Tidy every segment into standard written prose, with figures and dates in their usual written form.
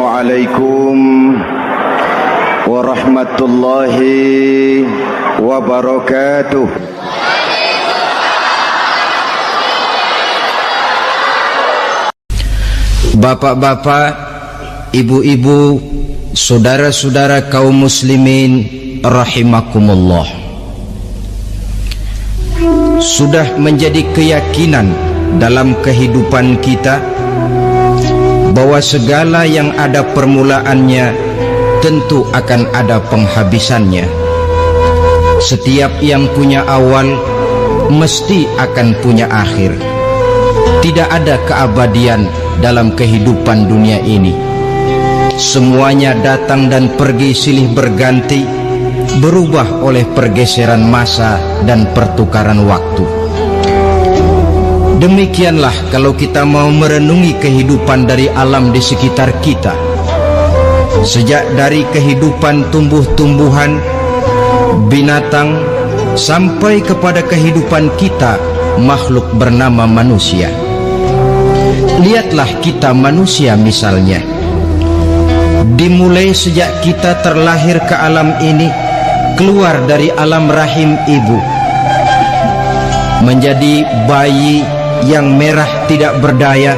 Assalamualaikum warahmatullahi wabarakatuh. Bapak-bapak, ibu-ibu, saudara-saudara kaum muslimin rahimakumullah. Sudah menjadi keyakinan dalam kehidupan kita bahwa segala yang ada permulaannya tentu akan ada penghabisannya. Setiap yang punya awal mesti akan punya akhir. Tidak ada keabadian dalam kehidupan dunia ini. Semuanya datang dan pergi silih berganti, berubah oleh pergeseran masa dan pertukaran waktu. Demikianlah kalau kita mau merenungi kehidupan dari alam di sekitar kita. Sejak dari kehidupan tumbuh-tumbuhan, binatang, sampai kepada kehidupan kita, makhluk bernama manusia. Lihatlah kita manusia misalnya. Dimulai sejak kita terlahir ke alam ini, keluar dari alam rahim ibu, menjadi bayi yang merah tidak berdaya,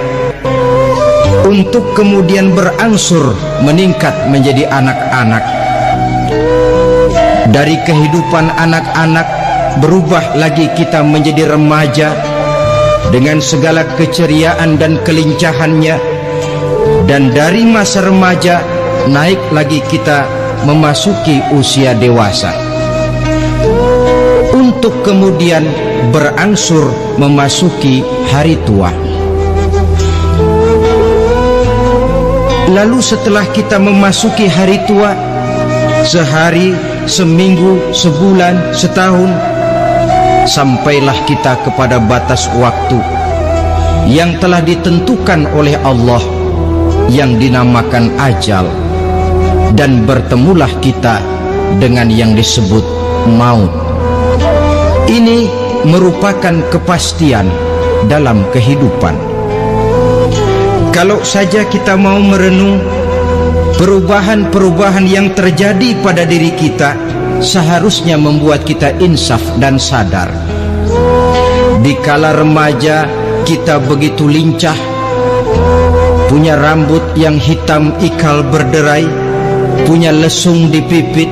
untuk kemudian berangsur meningkat menjadi anak-anak. Dari kehidupan anak-anak berubah lagi kita menjadi remaja dengan segala keceriaan dan kelincahannya, dan dari masa remaja naik lagi kita memasuki usia dewasa, untuk kemudian berangsur memasuki hari tua. Lalu setelah kita memasuki hari tua, sehari, seminggu, sebulan, setahun, sampailah kita kepada batas waktu yang telah ditentukan oleh Allah, yang dinamakan ajal, dan bertemulah kita dengan yang disebut maut. Ini merupakan kepastian dalam kehidupan. Kalau saja kita mau merenung perubahan-perubahan yang terjadi pada diri kita, seharusnya membuat kita insaf dan sadar. Dikala remaja kita begitu lincah, punya rambut yang hitam ikal berderai, punya lesung di pipit,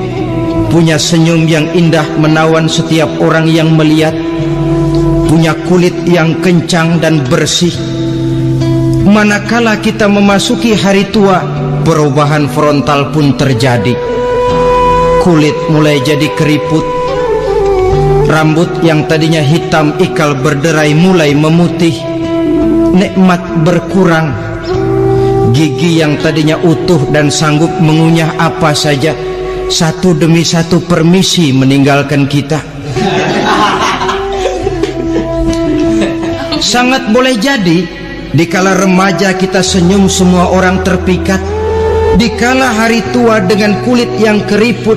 punya senyum yang indah menawan setiap orang yang melihat, punya kulit yang kencang dan bersih. Manakala kita memasuki hari tua, perubahan frontal pun terjadi. Kulit mulai jadi keriput, rambut yang tadinya hitam ikal berderai mulai memutih, nikmat berkurang, gigi yang tadinya utuh dan sanggup mengunyah apa saja, satu demi satu permisi meninggalkan kita. Sangat boleh jadi dikala remaja kita senyum semua orang terpikat. Dikala hari tua dengan kulit yang keriput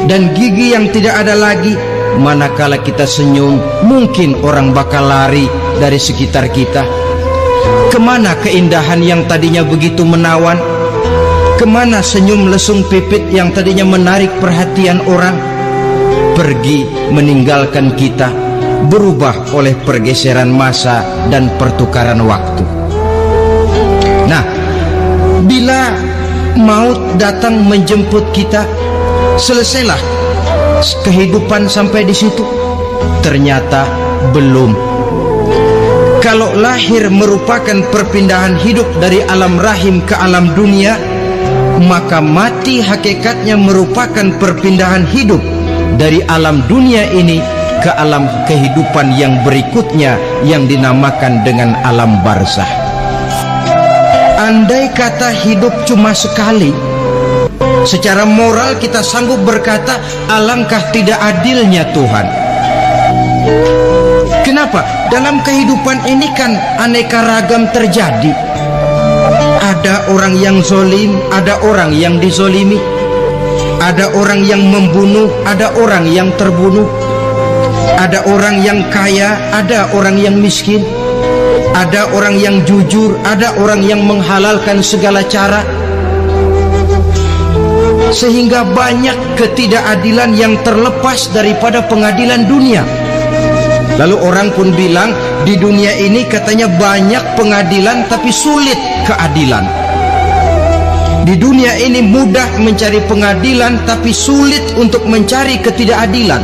dan gigi yang tidak ada lagi, manakala kita senyum mungkin orang bakal lari dari sekitar kita. Kemana keindahan yang tadinya begitu menawan? Kemana senyum lesung pipit yang tadinya menarik perhatian orang? Pergi meninggalkan kita, berubah oleh pergeseran masa dan pertukaran waktu. Nah, bila maut datang menjemput kita, selesailah kehidupan sampai di situ? Ternyata belum. Kalau lahir merupakan perpindahan hidup dari alam rahim ke alam dunia, maka mati hakikatnya merupakan perpindahan hidup dari alam dunia ini ke alam kehidupan yang berikutnya, yang dinamakan dengan alam barzah. Andai kata hidup cuma sekali, secara moral kita sanggup berkata, alangkah tidak adilnya Tuhan. Kenapa? Dalam kehidupan ini kan aneka ragam terjadi. Ada orang yang zolim, ada orang yang dizolimi, ada orang yang membunuh, ada orang yang terbunuh, ada orang yang kaya, ada orang yang miskin, ada orang yang jujur, ada orang yang menghalalkan segala cara, sehingga banyak ketidakadilan yang terlepas daripada pengadilan dunia. Lalu orang pun bilang, di dunia ini katanya banyak pengadilan tapi sulit keadilan. Di dunia ini mudah mencari pengadilan tapi sulit untuk mencari ketidakadilan.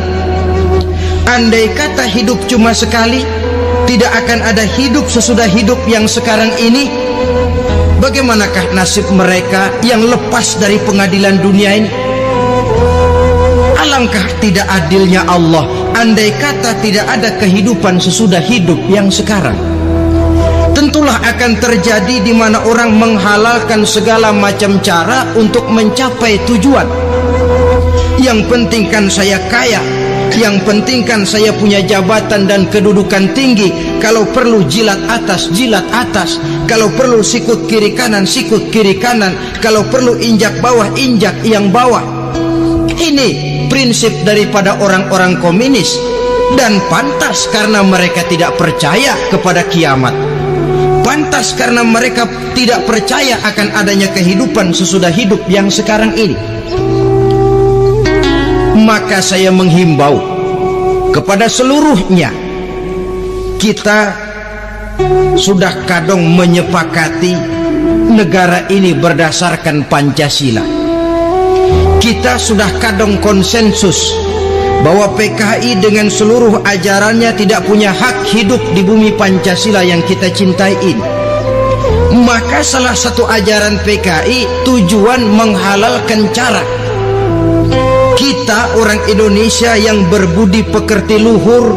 Andai kata hidup cuma sekali, tidak akan ada hidup sesudah hidup yang sekarang ini. Bagaimanakah nasib mereka yang lepas dari pengadilan dunia ini? Alangkah tidak adilnya Allah andai kata tidak ada kehidupan sesudah hidup yang sekarang. Tentulah akan terjadi di mana orang menghalalkan segala macam cara untuk mencapai tujuan. Yang penting kan saya kaya, yang penting kan saya punya jabatan dan kedudukan tinggi. Kalau perlu jilat atas, jilat atas. Kalau perlu sikut kiri kanan, sikut kiri kanan. Kalau perlu injak bawah, injak yang bawah. Ini prinsip daripada orang-orang komunis, dan pantas karena mereka tidak percaya kepada kiamat. Pantas karena mereka tidak percaya akan adanya kehidupan sesudah hidup yang sekarang ini. Maka saya menghimbau kepada seluruhnya, kita sudah kadung menyepakati negara ini berdasarkan Pancasila. Kita sudah kadung konsensus bahwa PKI dengan seluruh ajarannya tidak punya hak hidup di bumi Pancasila yang kita cintai ini. Maka salah satu ajaran PKI tujuan menghalalkan cara. Kita orang Indonesia yang berbudi pekerti luhur,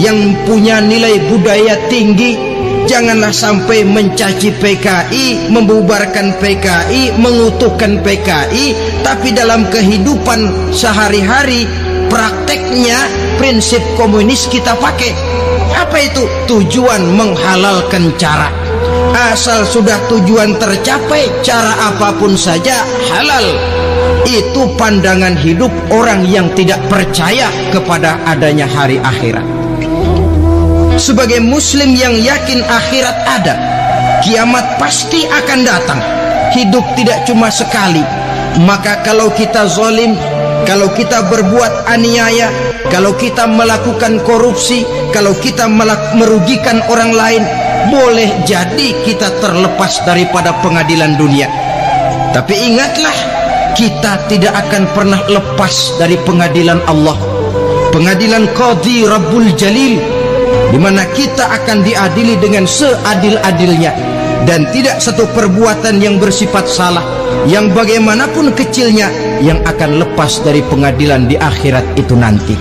yang punya nilai budaya tinggi, janganlah sampai mencaci PKI, membubarkan PKI, mengutuhkan PKI, tapi dalam kehidupan sehari-hari prakteknya prinsip komunis kita pakai. Apa itu? Tujuan menghalalkan cara. Asal sudah tujuan tercapai, cara apapun saja halal. Itu pandangan hidup orang yang tidak percaya kepada adanya hari akhirat. Sebagai muslim yang yakin akhirat ada, kiamat pasti akan datang. Hidup tidak cuma sekali. Maka kalau kita zalim, kalau kita berbuat aniaya, kalau kita melakukan korupsi, kalau kita merugikan orang lain, boleh jadi kita terlepas daripada pengadilan dunia. Tapi ingatlah, kita tidak akan pernah lepas dari pengadilan Allah, pengadilan Qadhi Rabbul Jalil, di mana kita akan diadili dengan seadil-adilnya, dan tidak satu perbuatan yang bersifat salah, yang bagaimanapun kecilnya, yang akan lepas dari pengadilan di akhirat itu nanti.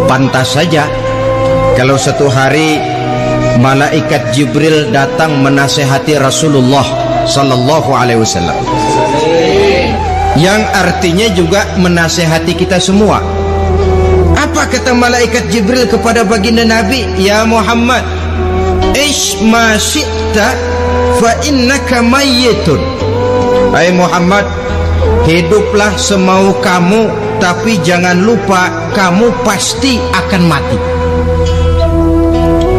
Pantas saja kalau satu hari malaikat Jibril datang menasehati Rasulullah sallallahu alaihi wasallam, yang artinya juga menasehati kita semua. Apa kata malaikat Jibril kepada baginda Nabi? Ya Muhammad, ish ma syi'ta fa innaka mayyitun. Hai Muhammad, hiduplah semau kamu, tapi jangan lupa kamu pasti akan mati.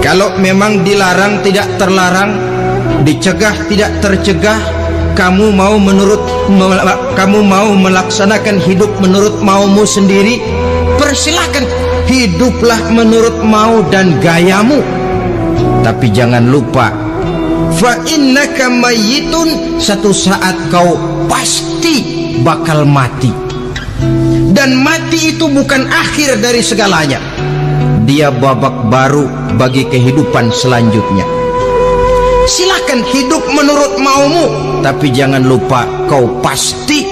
Kalau memang dilarang tidak terlarang, dicegah tidak tercegah, kamu mau melaksanakan hidup menurut maumu sendiri, persilahkan, hiduplah menurut mau dan gayamu. Tapi jangan lupa, fa innaka mayyitun, satu saat kau pasti bakal mati. Dan mati itu bukan akhir dari segalanya, dia babak baru bagi kehidupan selanjutnya. Silakan hidup menurut maumu, tapi jangan lupa kau pasti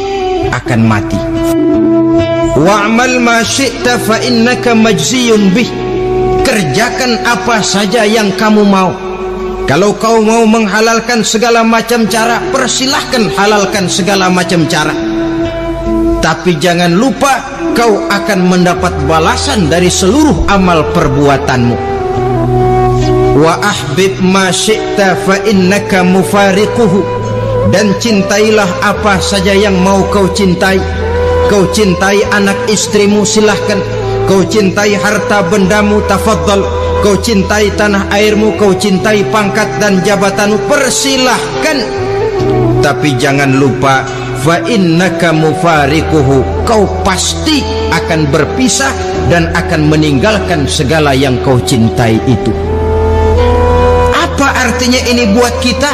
akan mati. Wa'mal ma syi'ta fa innaka majziyun bih. Kerjakan apa saja yang kamu mau. Kalau kau mau menghalalkan segala macam cara, persilahkan halalkan segala macam cara. Tapi jangan lupa kau akan mendapat balasan dari seluruh amal perbuatanmu. Wa ahbib ma syi'ta fa innaka mufariquhu. Dan cintailah apa saja yang mau kau cintai. Kau cintai anak istrimu, silahkan. Kau cintai harta bendamu, tafadhal. Kau cintai tanah airmu, kau cintai pangkat dan jabatanmu, persilahkan. Tapi jangan lupa, fa innaka mufariquhu, kau pasti akan berpisah dan akan meninggalkan segala yang kau cintai itu. Apa artinya ini buat kita?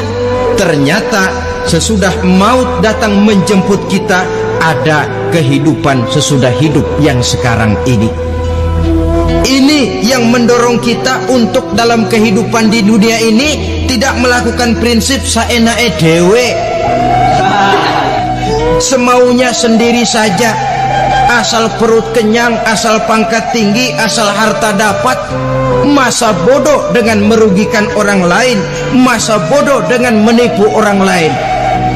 Ternyata sesudah maut datang menjemput kita, ada kehidupan sesudah hidup yang sekarang ini. Ini yang mendorong kita untuk dalam kehidupan di dunia ini tidak melakukan prinsip saenake dewe, semaunya sendiri saja, asal perut kenyang, asal pangkat tinggi, asal harta dapat. Masa bodoh dengan merugikan orang lain, masa bodoh dengan menipu orang lain.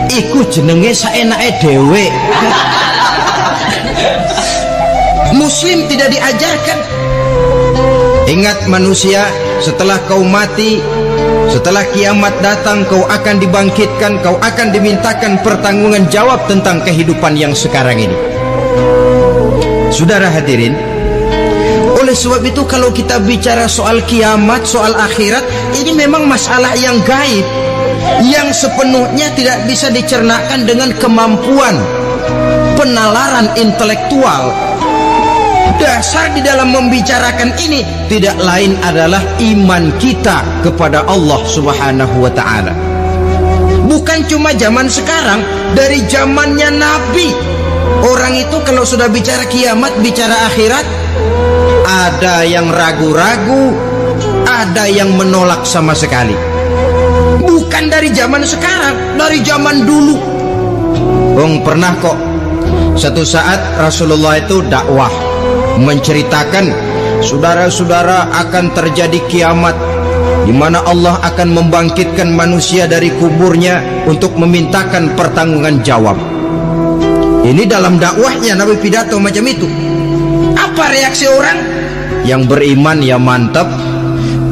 Iku jenenge saenake dewe. Muslim tidak diajarkan. Ingat manusia, setelah kau mati, setelah kiamat datang, kau akan dibangkitkan, kau akan dimintakan pertanggungan jawab tentang kehidupan yang sekarang ini. Saudara hadirin, oleh sebab itu kalau kita bicara soal kiamat, soal akhirat, ini memang masalah yang gaib, yang sepenuhnya tidak bisa dicernakan dengan kemampuan penalaran intelektual. Dasar di dalam membicarakan ini tidak lain adalah iman kita kepada Allah Subhanahu wa ta'ala. Bukan cuma zaman sekarang, dari zamannya Nabi, orang itu kalau sudah bicara kiamat, bicara akhirat, ada yang ragu-ragu, ada yang menolak sama sekali. Bukan dari zaman sekarang, dari zaman dulu. Pernah kok satu saat Rasulullah itu dakwah menceritakan, saudara-saudara, akan terjadi kiamat di mana Allah akan membangkitkan manusia dari kuburnya untuk memintakan pertanggungan jawab. Ini dalam dakwahnya Nabi pidato macam itu. Apa reaksi orang? Yang beriman ya mantap,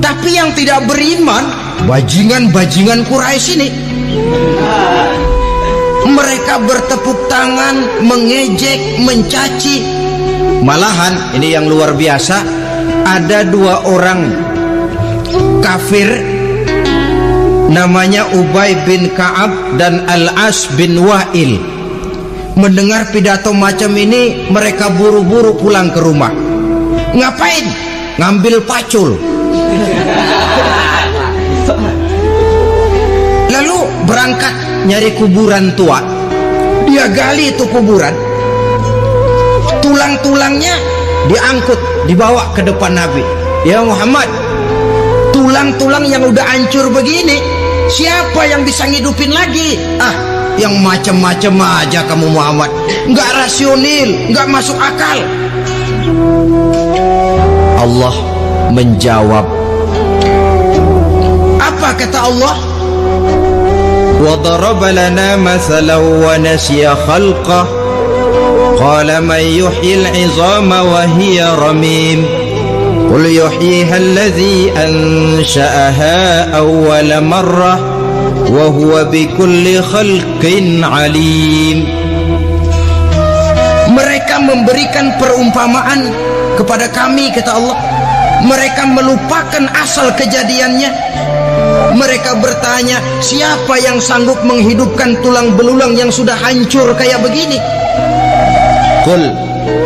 tapi yang tidak beriman, bajingan-bajingan Quraisy ini, mereka bertepuk tangan, mengejek, mencaci. Malahan ini yang luar biasa, ada dua orang kafir namanya Ubay bin Ka'ab dan Al-As bin Wa'il. Mendengar pidato macam ini, mereka buru-buru pulang ke rumah. Ngapain? Ngambil pacul. Lalu berangkat nyari kuburan tua. Dia gali itu kuburan, tulang-tulangnya diangkut, dibawa ke depan Nabi. Ya Muhammad, tulang-tulang yang udah hancur begini, siapa yang bisa ngidupin lagi? Yang macam-macam aja kamu Muhammad, nggak rasional, nggak masuk akal. Allah menjawab. Apa kata Allah? وَضَرَبَ لَنَا مَثَلًا وَنَسِيَ خَلْقَهُ قَالَ مَنْ يُحْيِي الْعِظَامَ وَهِيَ رَمِيمٌ قُلْ يُحْيِيهَا الَّذِي أَنْشَأَهَا أَوَّلَ مَرَّةٍ وَهُوَ بِكُلِّ خَلْقٍ عَلِيمٌ. Mereka memberikan perumpamaan kepada kami, kata Allah. Mereka melupakan asal kejadiannya. Mereka bertanya, siapa yang sanggup menghidupkan tulang belulang yang sudah hancur kayak begini? Qul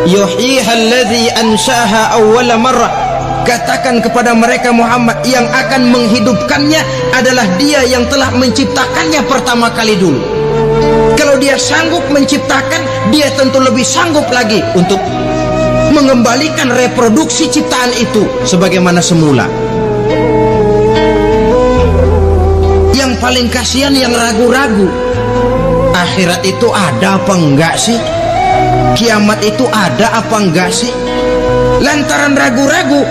yuhyiha alladhi ansha'aha awwala marrah. Katakan kepada mereka Muhammad, yang akan menghidupkannya adalah Dia yang telah menciptakannya pertama kali dulu. Kalau Dia sanggup menciptakan, Dia tentu lebih sanggup lagi untuk mengembalikan reproduksi ciptaan itu sebagaimana semula. Yang paling kasihan yang ragu-ragu, akhirat itu ada apa enggak sih? Kiamat itu ada apa enggak sih? Lantaran ragu-ragu,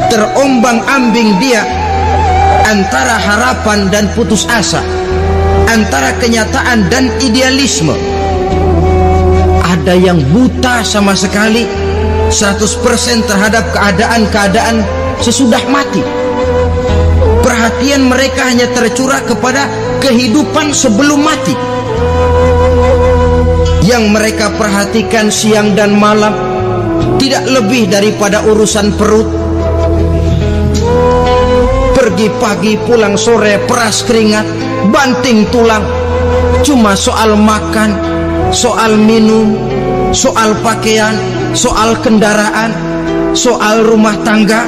terombang-ambing dia antara harapan dan putus asa, antara kenyataan dan idealisme. Ada yang buta sama sekali 100% terhadap keadaan-keadaan sesudah mati. Perhatian mereka hanya tercurah kepada kehidupan sebelum mati. Yang mereka perhatikan siang dan malam tidak lebih daripada urusan perut. Pergi pagi, pulang sore, peras keringat, banting tulang. Cuma soal makan, soal minum, soal pakaian, soal kendaraan, soal rumah tangga,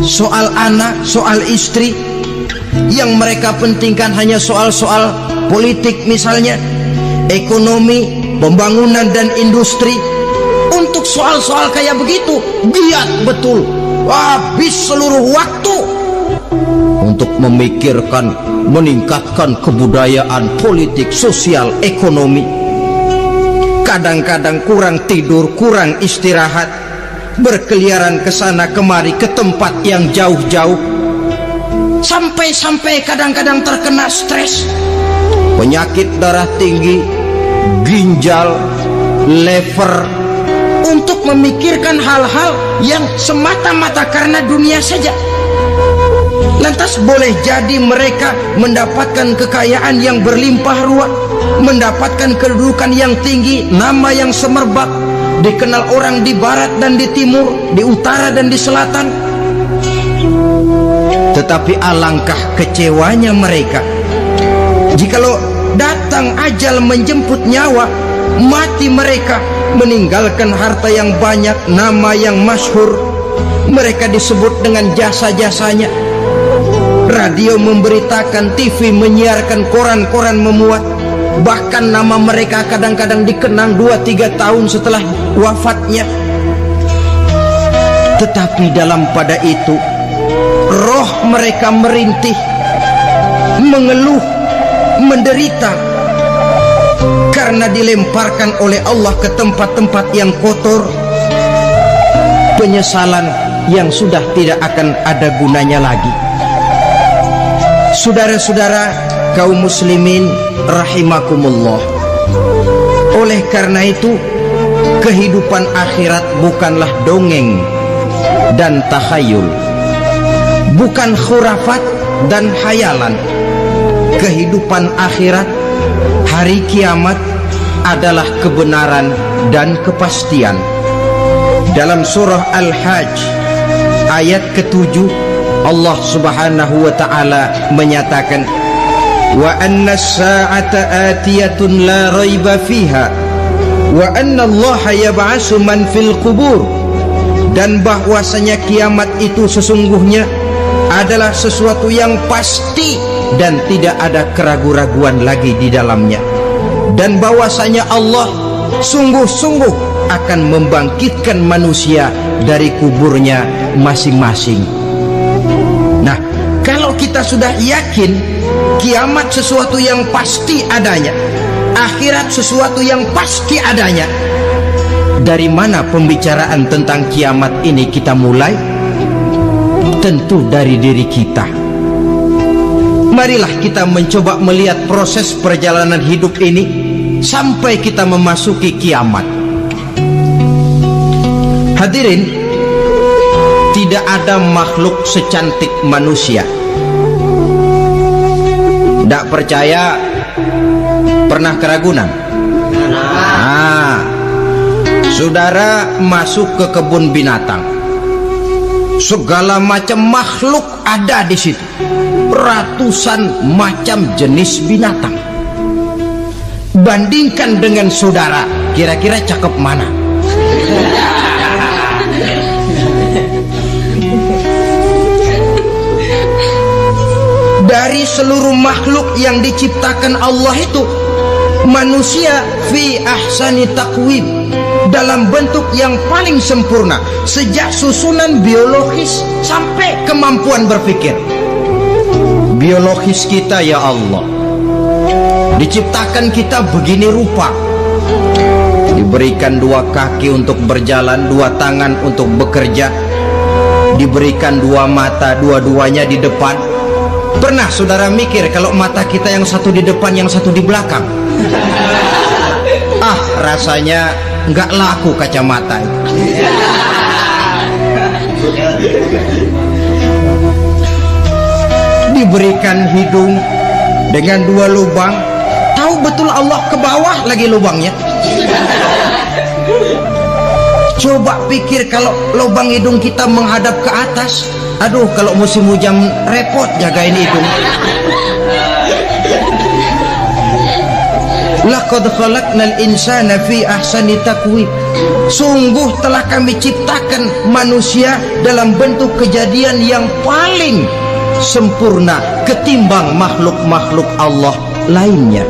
soal anak, soal istri. Yang mereka pentingkan hanya soal-soal politik misalnya, ekonomi, pembangunan dan industri. Untuk soal-soal kayak begitu giat betul, habis seluruh waktu untuk memikirkan meningkatkan kebudayaan, politik, sosial, ekonomi. Kadang-kadang kurang tidur, kurang istirahat, berkeliaran ke sana kemari ke tempat yang jauh-jauh, sampai-sampai kadang-kadang terkena stres, penyakit darah tinggi, ginjal, lever, untuk memikirkan hal-hal yang semata-mata karena dunia saja. Lantas boleh jadi mereka mendapatkan kekayaan yang berlimpah ruah, mendapatkan kedudukan yang tinggi, nama yang semerbak, dikenal orang di barat dan di timur, di utara dan di selatan. Tetapi alangkah kecewanya mereka jikalau datang ajal menjemput nyawa, mati mereka, meninggalkan harta yang banyak, nama yang masyhur. Mereka disebut dengan jasa-jasanya. Radio memberitakan, TV menyiarkan, koran-koran memuat. Bahkan nama mereka kadang-kadang dikenang 2-3 tahun setelah wafatnya. Tetapi dalam pada itu roh mereka merintih, mengeluh, menderita, karena dilemparkan oleh Allah ke tempat-tempat yang kotor, penyesalan yang sudah tidak akan ada gunanya lagi. Saudara-saudara kaum muslimin rahimakumullah, oleh karena itu kehidupan akhirat bukanlah dongeng dan takhayul, bukan khurafat dan hayalan. Kehidupan akhirat, hari kiamat adalah kebenaran dan kepastian. Dalam surah Al-Hajj ayat ke-7, Allah subhanahu wa ta'ala menyatakan, wa anna as-sa'ata atiyatun la raiba fiha wa anna Allah yab'asu man fil qubur. Dan bahwasanya kiamat itu sesungguhnya adalah sesuatu yang pasti dan tidak ada keraguan-raguan lagi di dalamnya, dan bahwasanya Allah sungguh-sungguh akan membangkitkan manusia dari kuburnya masing-masing. Nah, kalau kita sudah yakin kiamat sesuatu yang pasti adanya, akhirat sesuatu yang pasti adanya, dari mana pembicaraan tentang kiamat ini kita mulai? Tentu dari diri kita. Marilah kita mencoba melihat proses perjalanan hidup ini sampai kita memasuki kiamat. Hadirin, tidak ada makhluk secantik manusia. Tidak percaya? Pernah keragunan? Nah, saudara masuk ke kebun binatang, segala macam makhluk ada di situ, ratusan macam jenis binatang. Bandingkan dengan saudara, kira-kira cakep mana? Dari seluruh makhluk yang diciptakan Allah itu, manusia fi ahsani taqwim, dalam bentuk yang paling sempurna, sejak susunan biologis sampai kemampuan berpikir. Biologis kita ya Allah, diciptakan kita begini rupa, diberikan 2 kaki untuk berjalan, 2 tangan untuk bekerja, diberikan 2 mata, dua-duanya di depan. Pernah saudara mikir kalau mata kita yang satu di depan, yang satu di belakang? Ah, rasanya nggak laku kacamata itu. Diberikan hidung dengan 2 lubang, tahu betul Allah ke bawah lagi lubangnya. Coba pikir kalau lubang hidung kita menghadap ke atas. Aduh, kalau musim hujan repot jagain hidung. Lah Walaqad khalaqnal insana fi ahsani taqwim. Sungguh telah kami ciptakan manusia dalam bentuk kejadian yang paling sempurna ketimbang makhluk-makhluk Allah lainnya.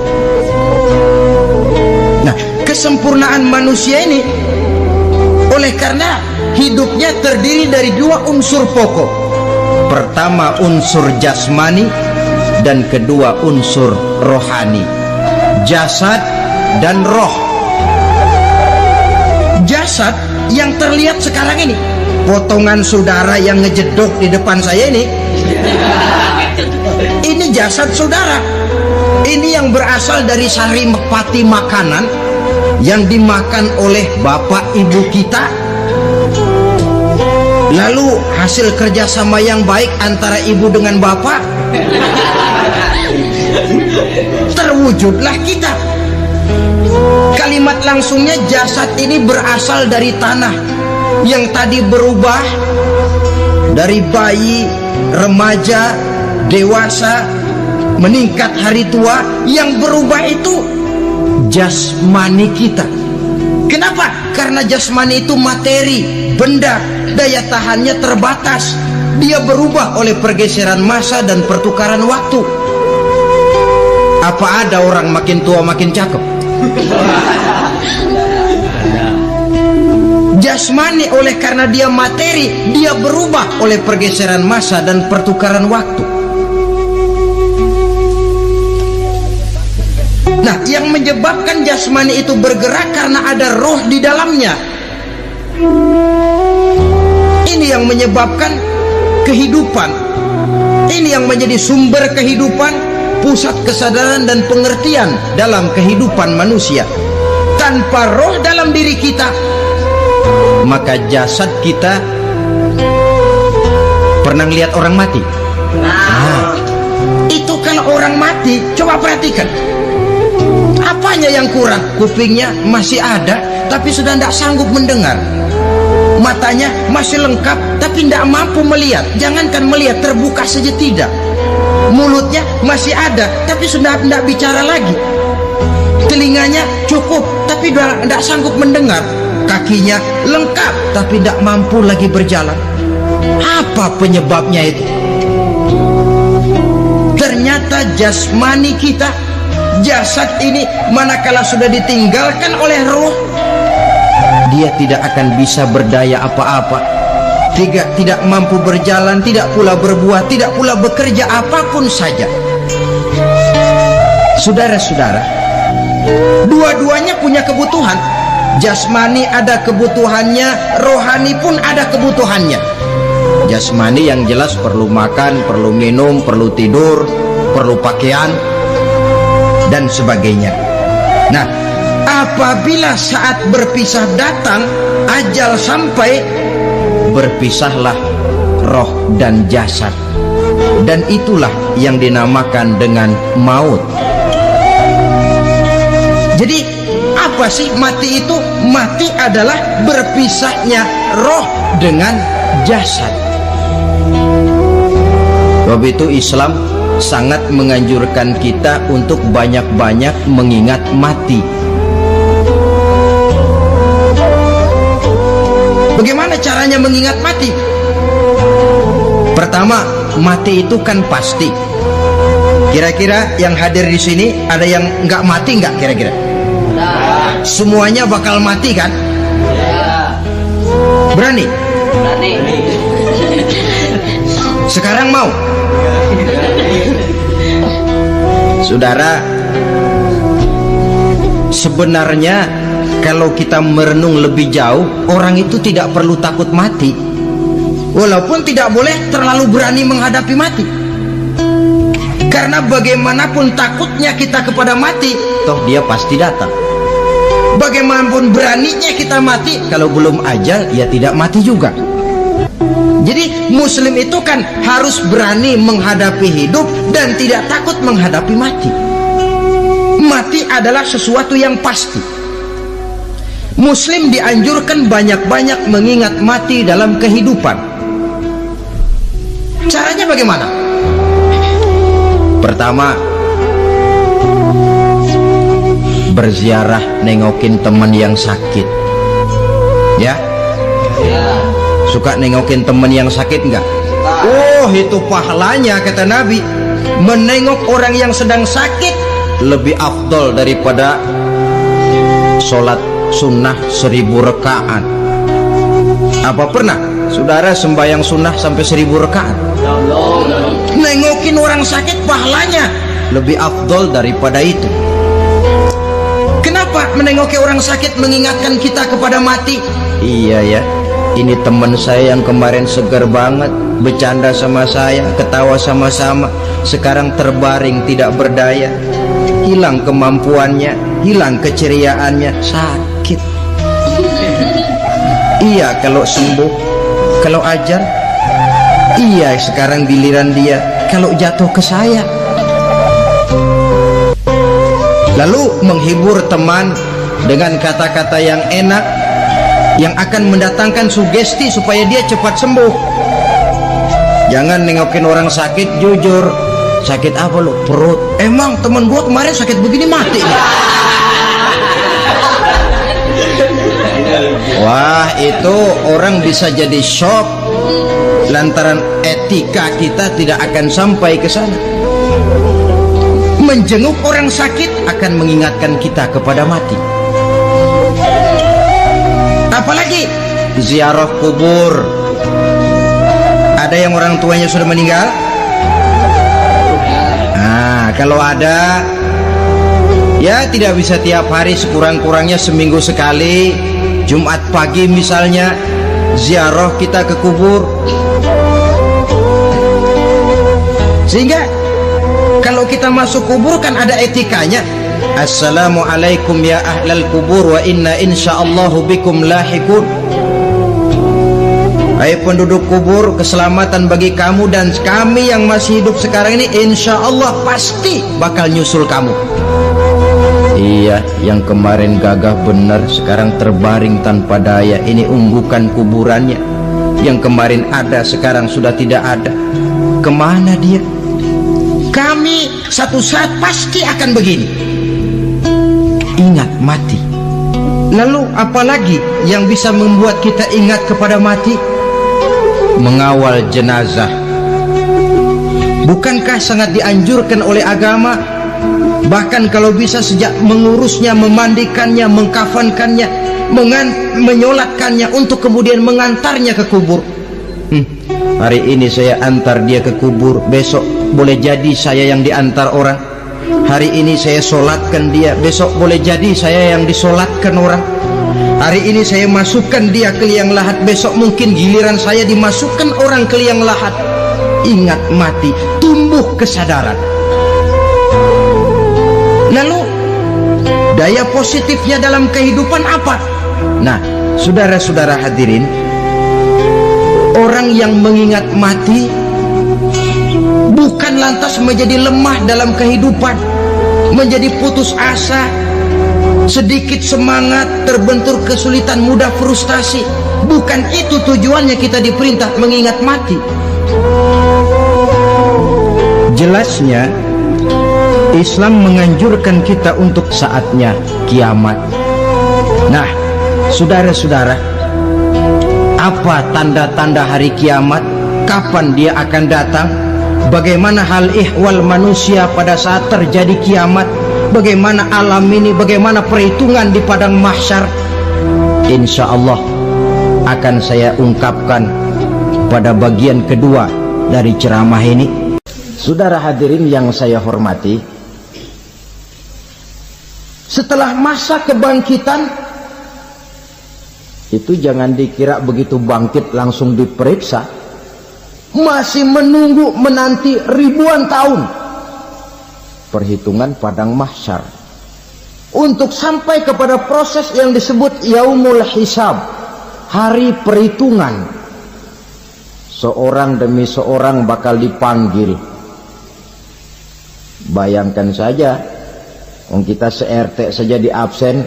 Nah, kesempurnaan manusia ini oleh karena hidupnya terdiri dari dua unsur pokok. Pertama unsur jasmani dan kedua unsur rohani, jasad dan roh. Jasad yang terlihat sekarang ini, potongan saudara yang ngejedok di depan saya ini jasad saudara. Ini yang berasal dari sari mepati makanan yang dimakan oleh bapak ibu kita. Lalu hasil kerjasama yang baik antara ibu dengan bapak, terwujudlah kita. Kalimat langsungnya, jasad ini berasal dari tanah yang tadi berubah dari bayi, remaja, dewasa, meningkat hari tua. Yang berubah itu jasmani kita. Kenapa? Karena jasmani itu materi, benda, daya tahannya terbatas. Dia berubah oleh pergeseran masa dan pertukaran waktu. Apa ada orang makin tua makin cakep? Jasmani oleh karena dia materi, dia berubah oleh pergeseran masa dan pertukaran waktu. Nah, yang menyebabkan jasmani itu bergerak karena ada roh di dalamnya. Ini yang menyebabkan kehidupan. Ini yang menjadi sumber kehidupan, pusat kesadaran dan pengertian dalam kehidupan manusia. Tanpa roh dalam diri kita, maka jasad kita. Pernah lihat orang mati? Nah, itu kalau orang mati, coba perhatikan. Apanya yang kurang? Kupingnya masih ada, tapi sudah tidak sanggup mendengar. Matanya masih lengkap, tapi tidak mampu melihat. Jangankan melihat, terbuka saja tidak. Mulutnya masih ada, tapi sudah tidak bicara lagi. Telinganya cukup, tapi sudah tidak sanggup mendengar. Kakinya lengkap, tapi tidak mampu lagi berjalan. Apa penyebabnya itu? Ternyata jasmani kita, jasad ini, manakala sudah ditinggalkan oleh roh, dia tidak akan bisa berdaya apa-apa, tidak mampu berjalan, tidak pula berbuat, tidak pula bekerja apapun saja. Saudara-saudara, dua-duanya punya kebutuhan. Jasmani ada kebutuhannya, rohani pun ada kebutuhannya. Jasmani yang jelas perlu makan, perlu minum, perlu tidur, perlu pakaian dan sebagainya. Nah, apabila saat berpisah datang, ajal sampai, berpisahlah roh dan jasad. Dan itulah yang dinamakan dengan maut. Jadi apa sih mati itu? Mati adalah berpisahnya roh dengan jasad. Sebab itu Islam sangat menganjurkan kita untuk banyak-banyak mengingat mati. Bagaimana caranya mengingat mati? Pertama, mati itu kan pasti. Kira-kira yang hadir di sini ada yang nggak mati nggak kira-kira? Semuanya bakal mati kan? Berani? Berani. Sekarang mau? Saudara, sebenarnya kalau kita merenung lebih jauh, orang itu tidak perlu takut mati. Walaupun tidak boleh terlalu berani menghadapi mati. Karena bagaimanapun takutnya kita kepada mati, toh dia pasti datang. Bagaimanapun beraninya kita mati, kalau belum ajal, ya tidak mati juga. Jadi muslim itu kan harus berani menghadapi hidup dan tidak takut menghadapi mati. Mati adalah sesuatu yang pasti. Muslim dianjurkan banyak-banyak mengingat mati dalam kehidupan. Caranya bagaimana? Pertama, berziarah nengokin teman yang sakit? Ya? Suka nengokin teman yang sakit enggak? Oh, itu pahalanya kata Nabi. Menengok orang yang sedang sakit lebih afdol daripada sholat sunnah 1000 rakaat. Apa pernah saudara sembahyang sunnah sampai 1000 rakaat? Nengokin orang sakit pahalanya lebih afdol daripada itu. Kenapa menengoki orang sakit mengingatkan kita kepada mati? Iya ya, ini teman saya yang kemarin segar banget, bercanda sama saya, ketawa sama-sama, sekarang terbaring tidak berdaya, hilang kemampuannya, hilang keceriaannya, sakit. Iya kalau sembuh, kalau ajar. Iya sekarang giliran dia kalau jatuh ke saya. Lalu menghibur teman dengan kata-kata yang enak yang akan mendatangkan sugesti supaya dia cepat sembuh. Jangan nengokin orang sakit jujur. Sakit apa lo? Perut. Emang temen gua kemarin sakit begini mati nih. Wah, itu orang bisa jadi shock lantaran etika kita tidak akan sampai ke sana. Menjenguk orang sakit akan mengingatkan kita kepada mati. Apalagi ziarah kubur. Ada yang orang tuanya sudah meninggal? Nah, kalau ada, ya tidak bisa tiap hari, sekurang-kurangnya seminggu sekali. Jumat pagi misalnya ziarah kita ke kubur. Sehingga kalau kita masuk kubur kan ada etikanya. Assalamualaikum ya ahlal kubur wa inna insyaallahu bikum lahikun. Hai penduduk kubur, keselamatan bagi kamu dan kami yang masih hidup sekarang ini insyaallah pasti bakal nyusul kamu. Iya, yang kemarin gagah benar sekarang terbaring tanpa daya. Ini unggukan kuburannya. Yang kemarin ada sekarang sudah tidak ada. Kemana dia? Kami satu saat pasti akan begini. Ingat mati. Lalu apalagi yang bisa membuat kita ingat kepada mati? Mengawal jenazah. Bukankah sangat dianjurkan oleh agama? Bahkan kalau bisa sejak mengurusnya, memandikannya, mengkafankannya, menyolatkannya untuk kemudian mengantarnya ke kubur. Hari ini saya antar dia ke kubur, besok boleh jadi saya yang diantar orang. Hari ini saya solatkan dia, besok boleh jadi saya yang disolatkan orang. Hari ini saya masukkan dia ke liang lahat, besok mungkin giliran saya dimasukkan orang ke liang lahat. Ingat mati, tumbuh kesadaran. Lalu daya positifnya dalam kehidupan apa? Nah, saudara-saudara hadirin, orang yang mengingat mati bukan lantas menjadi lemah dalam kehidupan, menjadi putus asa, sedikit semangat, terbentur kesulitan, mudah frustasi. Bukan itu tujuannya kita diperintah mengingat mati. Jelasnya Islam menganjurkan kita untuk saatnya kiamat. Nah, saudara-saudara, apa tanda-tanda hari kiamat? Kapan dia akan datang? Bagaimana hal ihwal manusia pada saat terjadi kiamat? Bagaimana alam ini? Bagaimana perhitungan di padang mahsyar? Insya Allah akan saya ungkapkan pada bagian kedua dari ceramah ini. Saudara hadirin yang saya hormati, setelah masa kebangkitan itu jangan dikira begitu bangkit langsung diperiksa. Masih menunggu menanti ribuan tahun perhitungan padang mahsyar untuk sampai kepada proses yang disebut yaumul hisab, hari perhitungan. Seorang demi seorang bakal dipanggil. Bayangkan saja, kita se-RT saja di absen,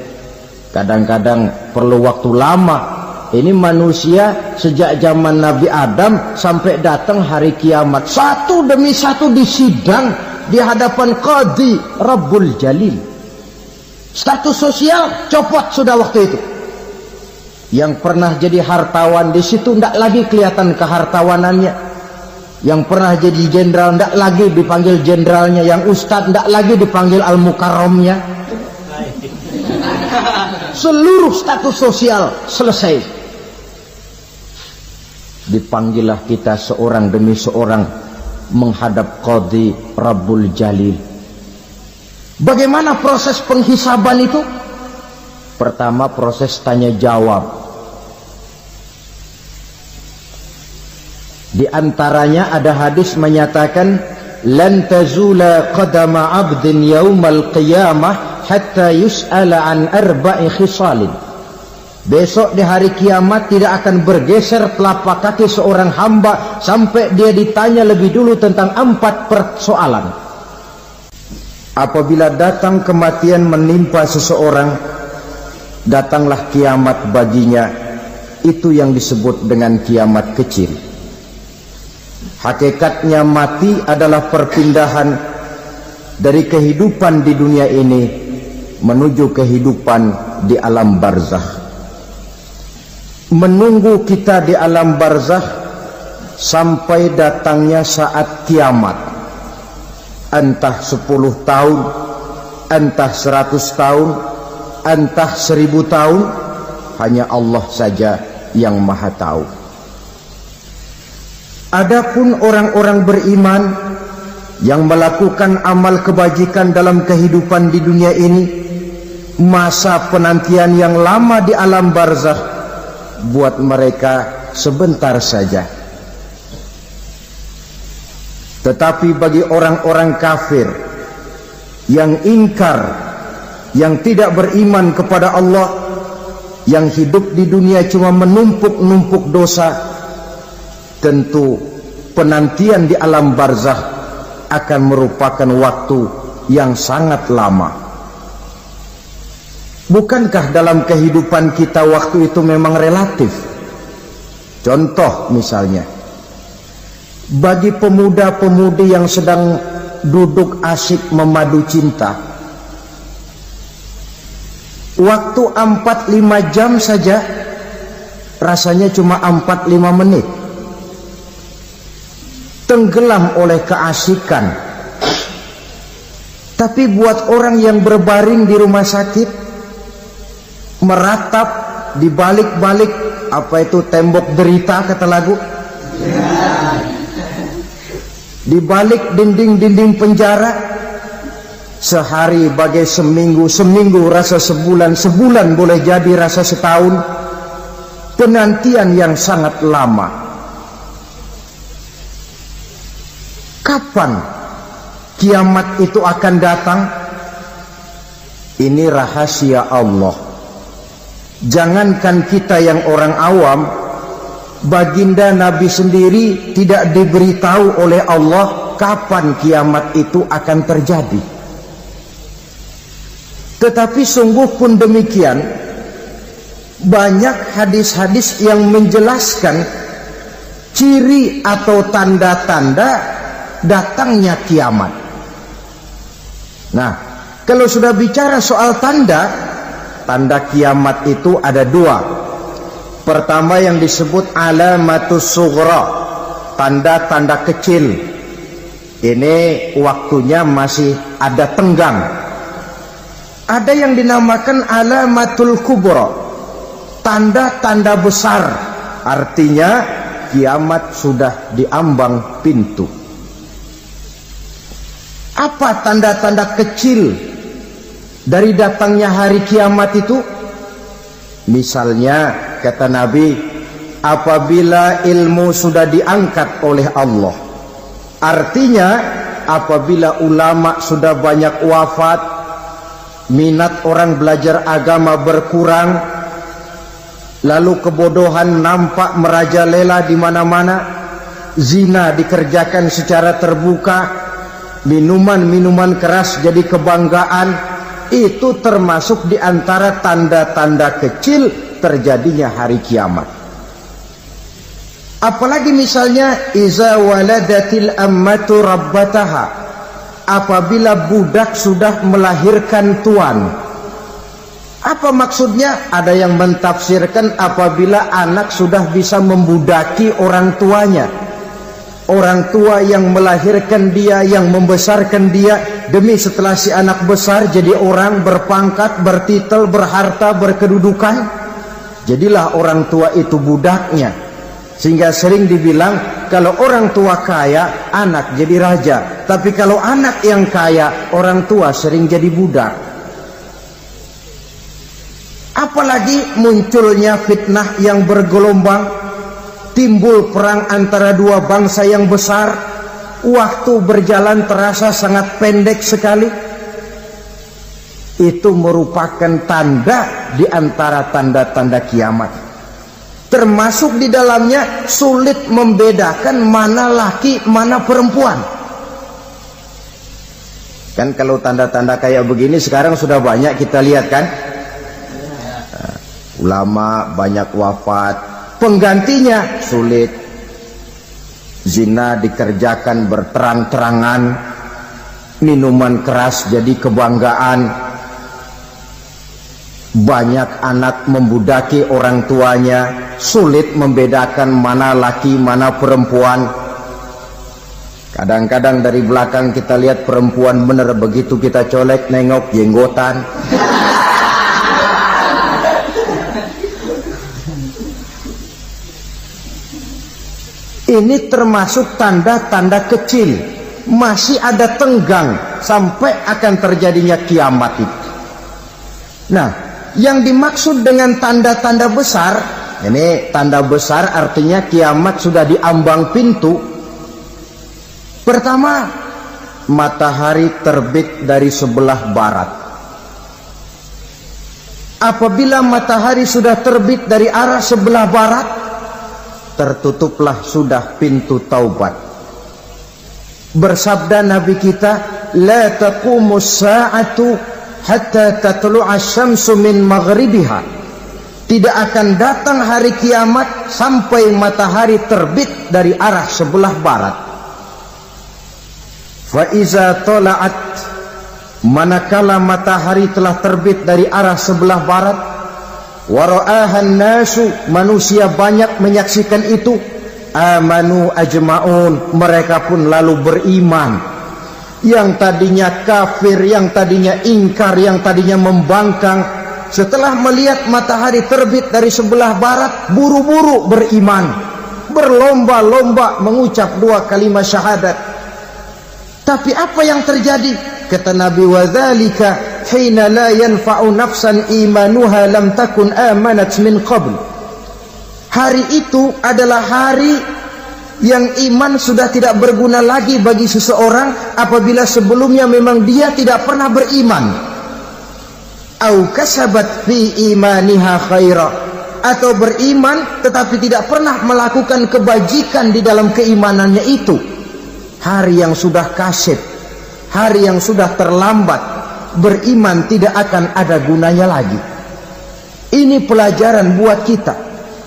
kadang-kadang perlu waktu lama. Ini manusia sejak zaman Nabi Adam sampai datang hari kiamat, satu demi satu disidang di hadapan Qadhi Rabbul Jalil. Status sosial copot sudah waktu itu. Yang pernah jadi hartawan di situ tidak lagi kelihatan kehartawanannya. Yang pernah jadi jenderal tidak lagi dipanggil jenderalnya. Yang ustadz tidak lagi dipanggil al-mukarramnya. Seluruh status sosial selesai. Dipanggillah kita seorang demi seorang menghadap Qadhi Rabbul Jalil. Bagaimana proses penghisaban itu? Pertama proses tanya jawab. Di antaranya ada hadis menyatakan lan tazula qadama 'abdin yaumal qiyamah hatta yus'ala an arba'i khisalin. Besok di hari kiamat tidak akan bergeser telapak kaki seorang hamba sampai dia ditanya lebih dulu tentang 4 persoalan. Apabila datang kematian menimpa seseorang, datanglah kiamat baginya. Itu yang disebut dengan kiamat kecil. Hakikatnya mati adalah perpindahan dari kehidupan di dunia ini menuju kehidupan di alam barzakh. Menunggu kita di alam barzakh sampai datangnya saat kiamat. Entah 10 tahun, entah 100 tahun, entah 1000 tahun, hanya Allah saja yang maha tahu. Adapun orang-orang beriman yang melakukan amal kebajikan dalam kehidupan di dunia ini, masa penantian yang lama di alam barzakh buat mereka sebentar saja. Tetapi bagi orang-orang kafir yang ingkar, yang tidak beriman kepada Allah, yang hidup di dunia cuma menumpuk-numpuk dosa, tentu penantian di alam barzakh akan merupakan waktu yang sangat lama. Bukankah dalam kehidupan kita waktu itu memang relatif? Contoh misalnya, bagi pemuda-pemudi yang sedang duduk asyik memadu cinta, waktu 4-5 jam saja rasanya cuma 4-5 menit. Tenggelam oleh keasikan. Tapi buat orang yang berbaring di rumah sakit, meratap di balik-balik apa itu tembok derita kata lagu, di balik dinding-dinding penjara, sehari bagai seminggu, seminggu rasa sebulan, sebulan boleh jadi rasa setahun. Penantian yang sangat lama. Kapan kiamat itu akan datang? Ini rahasia Allah. Jangankan kita yang orang awam, baginda Nabi sendiri tidak diberitahu oleh Allah kapan kiamat itu akan terjadi. Tetapi sungguh pun demikian, banyak hadis-hadis yang menjelaskan ciri atau tanda-tanda datangnya kiamat. Nah, kalau sudah bicara soal tanda kiamat itu ada 2. Pertama yang disebut alamatus sughra, tanda-tanda kecil. Ini waktunya masih ada tenggang. Ada yang dinamakan alamatul kubra, tanda-tanda besar. Artinya kiamat sudah diambang pintu. Apa tanda-tanda kecil dari datangnya hari kiamat itu? Misalnya kata Nabi, apabila ilmu sudah diangkat oleh Allah. Artinya apabila ulama sudah banyak wafat, minat orang belajar agama berkurang, lalu kebodohan nampak merajalela di mana-mana, zina dikerjakan secara terbuka, minuman-minuman keras jadi kebanggaan, itu termasuk di antara tanda-tanda kecil terjadinya hari kiamat. Apalagi misalnya iza waladatil ammatu rabbataha, apabila budak sudah melahirkan tuan. Apa maksudnya? Ada yang mentafsirkan apabila anak sudah bisa membudaki orang tuanya. Orang tua yang melahirkan dia, yang membesarkan dia, demi setelah si anak besar jadi orang berpangkat, bertitel, berharta, berkedudukan, jadilah orang tua itu budaknya. Sehingga sering dibilang kalau orang tua kaya, anak jadi raja. Tapi kalau anak yang kaya, orang tua sering jadi budak. Apalagi munculnya fitnah yang bergelombang, timbul perang antara dua bangsa yang besar, waktu berjalan terasa sangat pendek sekali. Itu merupakan tanda di antara tanda-tanda kiamat. Termasuk di dalamnya sulit membedakan mana laki, mana perempuan. Kan kalau tanda-tanda kayak begini sekarang sudah banyak kita lihat kan. Ulama banyak wafat, penggantinya sulit. Zina dikerjakan berterang-terangan, minuman keras jadi kebanggaan, banyak anak membudaki orang tuanya, sulit membedakan mana laki mana perempuan. Kadang-kadang dari belakang kita lihat perempuan bener, begitu kita colek nengok jenggotan. Ini termasuk tanda-tanda kecil, masih ada tenggang sampai akan terjadinya kiamat itu. Nah, yang dimaksud dengan tanda-tanda besar, ini tanda besar artinya kiamat sudah di ambang pintu. Pertama, matahari terbit dari sebelah barat. Apabila matahari sudah terbit dari arah sebelah barat, tertutuplah sudah pintu taubat. Bersabda Nabi kita, la taqumus sa'atu hatta tatlu'a syamsu min maghribiha. Tidak akan datang hari kiamat sampai matahari terbit dari arah sebelah barat. Fa iza tala'at, manakala matahari telah terbit dari arah sebelah barat, wara'ahan nasu, manusia banyak menyaksikan itu, amanu ajma'un, mereka pun lalu beriman. Yang tadinya kafir, yang tadinya ingkar, yang tadinya membangkang, setelah melihat matahari terbit dari sebelah barat, buru-buru beriman, berlomba-lomba mengucap dua kalimat syahadat. Tapi apa yang terjadi? Kata Nabi, wadzalika hina la yanfa'u nafsan imanuha lam takun amanat min qabl. Hari itu adalah hari yang iman sudah tidak berguna lagi bagi seseorang apabila sebelumnya memang dia tidak pernah beriman. Au kasabat fi imaniha khaira, atau beriman tetapi tidak pernah melakukan kebajikan di dalam keimanannya itu. Hari yang sudah kasib, hari yang sudah terlambat, beriman tidak akan ada gunanya lagi. Ini pelajaran buat kita.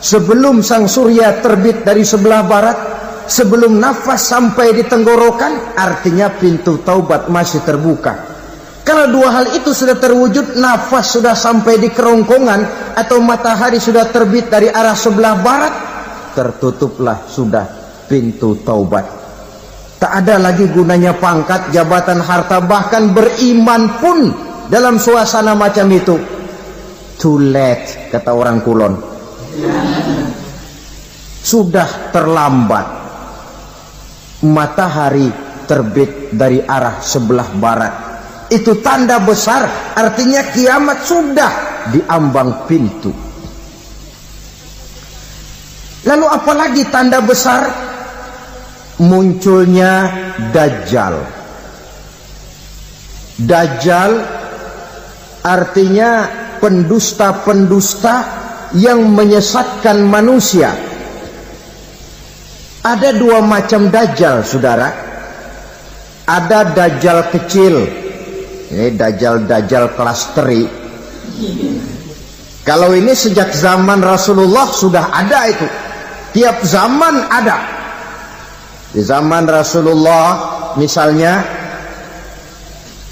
Sebelum sang surya terbit dari sebelah barat, sebelum nafas sampai di tenggorokan, artinya pintu taubat masih terbuka. Kalau dua hal itu sudah terwujud, nafas sudah sampai di kerongkongan atau matahari sudah terbit dari arah sebelah barat, tertutuplah sudah pintu taubat. Tak ada lagi gunanya pangkat, jabatan, harta, bahkan beriman pun dalam suasana macam itu too late, kata orang Kulon. Sudah terlambat. Matahari terbit dari arah sebelah barat, itu tanda besar, artinya kiamat sudah di ambang pintu. Lalu apalagi tanda besar? Munculnya Dajjal. Dajjal artinya pendusta-pendusta yang menyesatkan manusia. Ada dua macam Dajjal, saudara. Ada Dajjal kecil, ini Dajjal kelas teri. Kalau ini sejak zaman Rasulullah sudah ada itu. Tiap zaman ada. Di zaman Rasulullah misalnya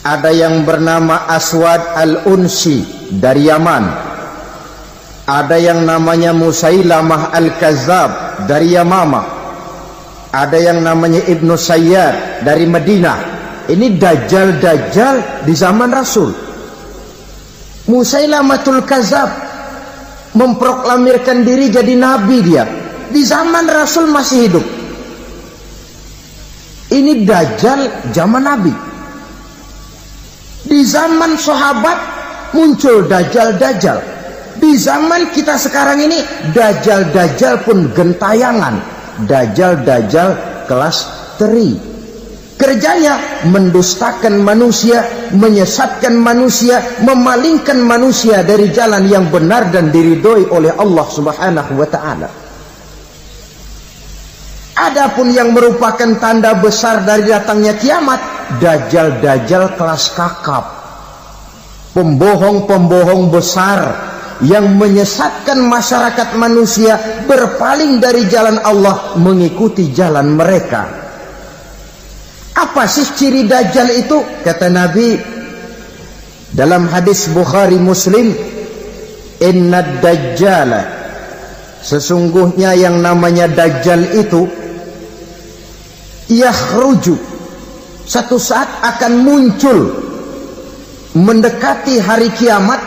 ada yang bernama Aswad al-Unsi. dari Yaman. Ada yang namanya Musailamah Al-Kazzab dari Yamama. Ada yang namanya Ibnu Sayyad dari Madinah. Ini dajjal-dajjal di zaman Rasul. Musailamatul Kazzab memproklamirkan diri jadi nabi dia. Di zaman Rasul masih hidup. Ini dajjal zaman Nabi. Di zaman sahabat muncul dajjal-dajjal. Di zaman kita sekarang ini dajjal-dajjal pun gentayangan. Dajjal-dajjal kelas teri. Kerjanya mendustakan manusia, menyesatkan manusia, memalingkan manusia dari jalan yang benar dan diridhoi oleh Allah Subhanahu wa taala. Adapun yang merupakan tanda besar dari datangnya kiamat, dajjal-dajjal kelas kakap. Pembohong-pembohong besar yang menyesatkan masyarakat manusia berpaling dari jalan Allah mengikuti jalan mereka. Apa sih ciri dajjal itu? Kata Nabi dalam hadis Bukhari Muslim, "Innad dajjala", sesungguhnya yang namanya dajjal itu yakhruju, satu saat akan muncul mendekati hari kiamat.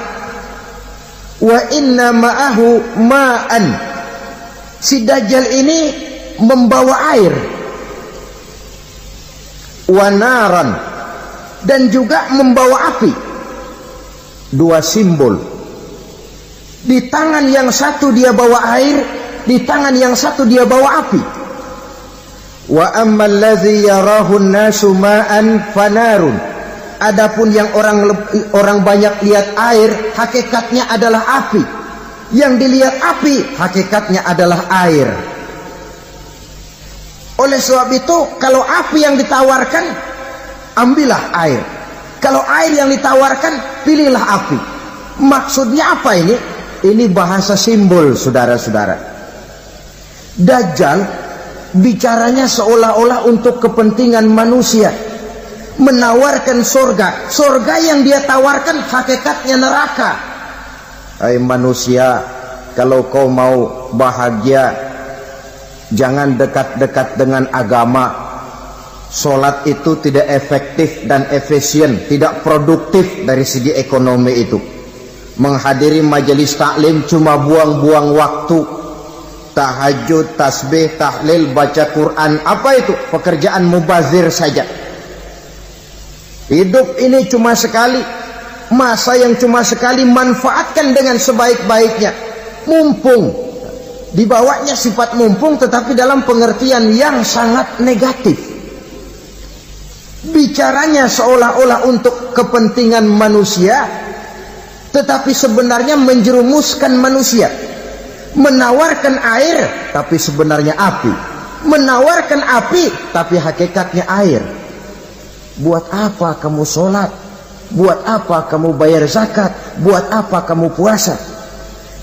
Wa inna ma'ahu ma'an, si dajjal ini membawa air. Wa naran, dan juga membawa api. Dua simbol. Di tangan yang satu dia bawa air, di tangan yang satu dia bawa api. Wa ammal ladzi yarahu an-nasu ma'an fanarun, adapun yang orang banyak lihat air, hakikatnya adalah api. Yang dilihat api, hakikatnya adalah air. Oleh sebab itu, kalau api yang ditawarkan, ambillah air. Kalau air yang ditawarkan, pilihlah api. Maksudnya apa ini? Ini bahasa simbol, saudara-saudara. Dajjal bicaranya seolah-olah untuk kepentingan manusia, menawarkan surga. Surga yang dia tawarkan hakikatnya neraka. Hai manusia, kalau kau mau bahagia, jangan dekat-dekat dengan agama. Sholat itu tidak efektif dan efisien, tidak produktif dari segi ekonomi itu. Menghadiri majelis taklim cuma buang-buang waktu. Tahajud, tasbih, tahlil, baca Quran, apa itu? Pekerjaan mubazir saja. Hidup ini cuma sekali, masa yang cuma sekali, manfaatkan dengan sebaik-baiknya. Mumpung, dibawanya sifat mumpung tetapi dalam pengertian yang sangat negatif. Bicaranya seolah-olah untuk kepentingan manusia, tetapi sebenarnya menjerumuskan manusia. Menawarkan air, tapi sebenarnya api. Menawarkan api, tapi hakikatnya air. Buat apa kamu sholat? Buat apa kamu bayar zakat? Buat apa kamu puasa?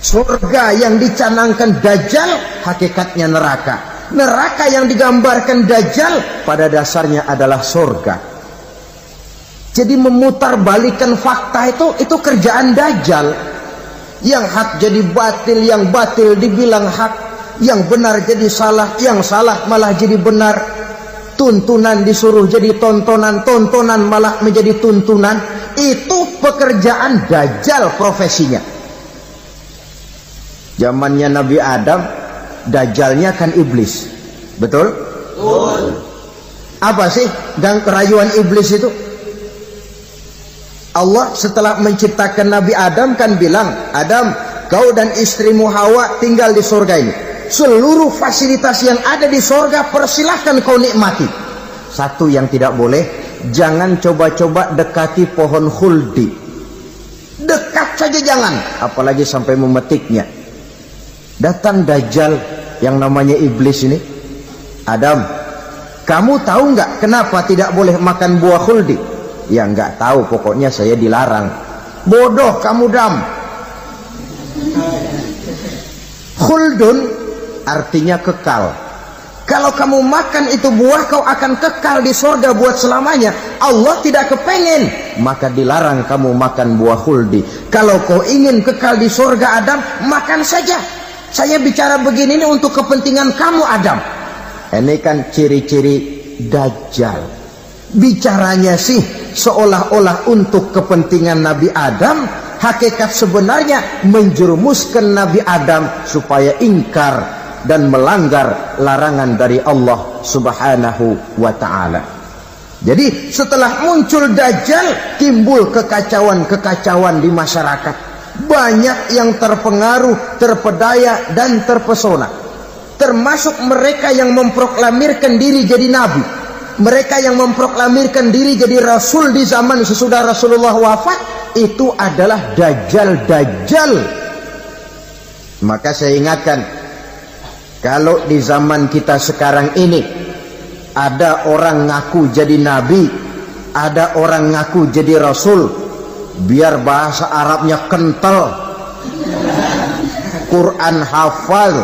Surga yang dicanangkan Dajjal, hakikatnya neraka. Neraka yang digambarkan Dajjal, pada dasarnya adalah surga. Jadi memutarbalikkan fakta itu kerjaan Dajjal. Yang hak jadi batil, yang batil dibilang hak, yang benar jadi salah, yang salah malah jadi benar. Tuntunan disuruh jadi tontonan, tontonan malah menjadi tuntunan. Itu pekerjaan Dajjal profesinya. Zamannya Nabi Adam, Dajjalnya kan iblis. Betul? Betul. Apa sih gang kerayuan iblis itu? Allah setelah menciptakan Nabi Adam kan bilang, Adam, kau dan istrimu Hawa tinggal di surga ini. Seluruh fasilitas yang ada di surga persilahkan kau nikmati. Satu yang tidak boleh, jangan coba-coba dekati pohon khuldi. Dekat saja jangan, apalagi sampai memetiknya. Datang Dajjal yang namanya iblis ini. Adam, kamu tahu nggak kenapa tidak boleh makan buah khuldi? Ya nggak tahu, pokoknya saya dilarang. Bodoh kamu Dam. Khuldun artinya kekal. Kalau kamu makan itu buah, kau akan kekal di surga buat selamanya. Allah tidak kepengen maka dilarang kamu makan buah khuldi. Kalau kau ingin kekal di surga Adam, makan saja. Saya bicara begini ini untuk kepentingan kamu Adam. Ini kan ciri-ciri Dajjal. Bicaranya sih seolah-olah untuk kepentingan Nabi Adam, hakikat sebenarnya menjerumuskan Nabi Adam supaya ingkar dan melanggar larangan dari Allah Subhanahu wa ta'ala. Jadi setelah muncul Dajjal, timbul kekacauan-kekacauan di masyarakat. Banyak yang terpengaruh, terpedaya dan terpesona. Termasuk mereka yang memproklamirkan diri jadi nabi, mereka yang memproklamirkan diri jadi rasul di zaman sesudah Rasulullah wafat. Itu adalah Dajjal. Maka saya ingatkan, kalau di zaman kita sekarang ini ada orang ngaku jadi nabi, ada orang ngaku jadi rasul, biar bahasa Arabnya kental, Quran hafal,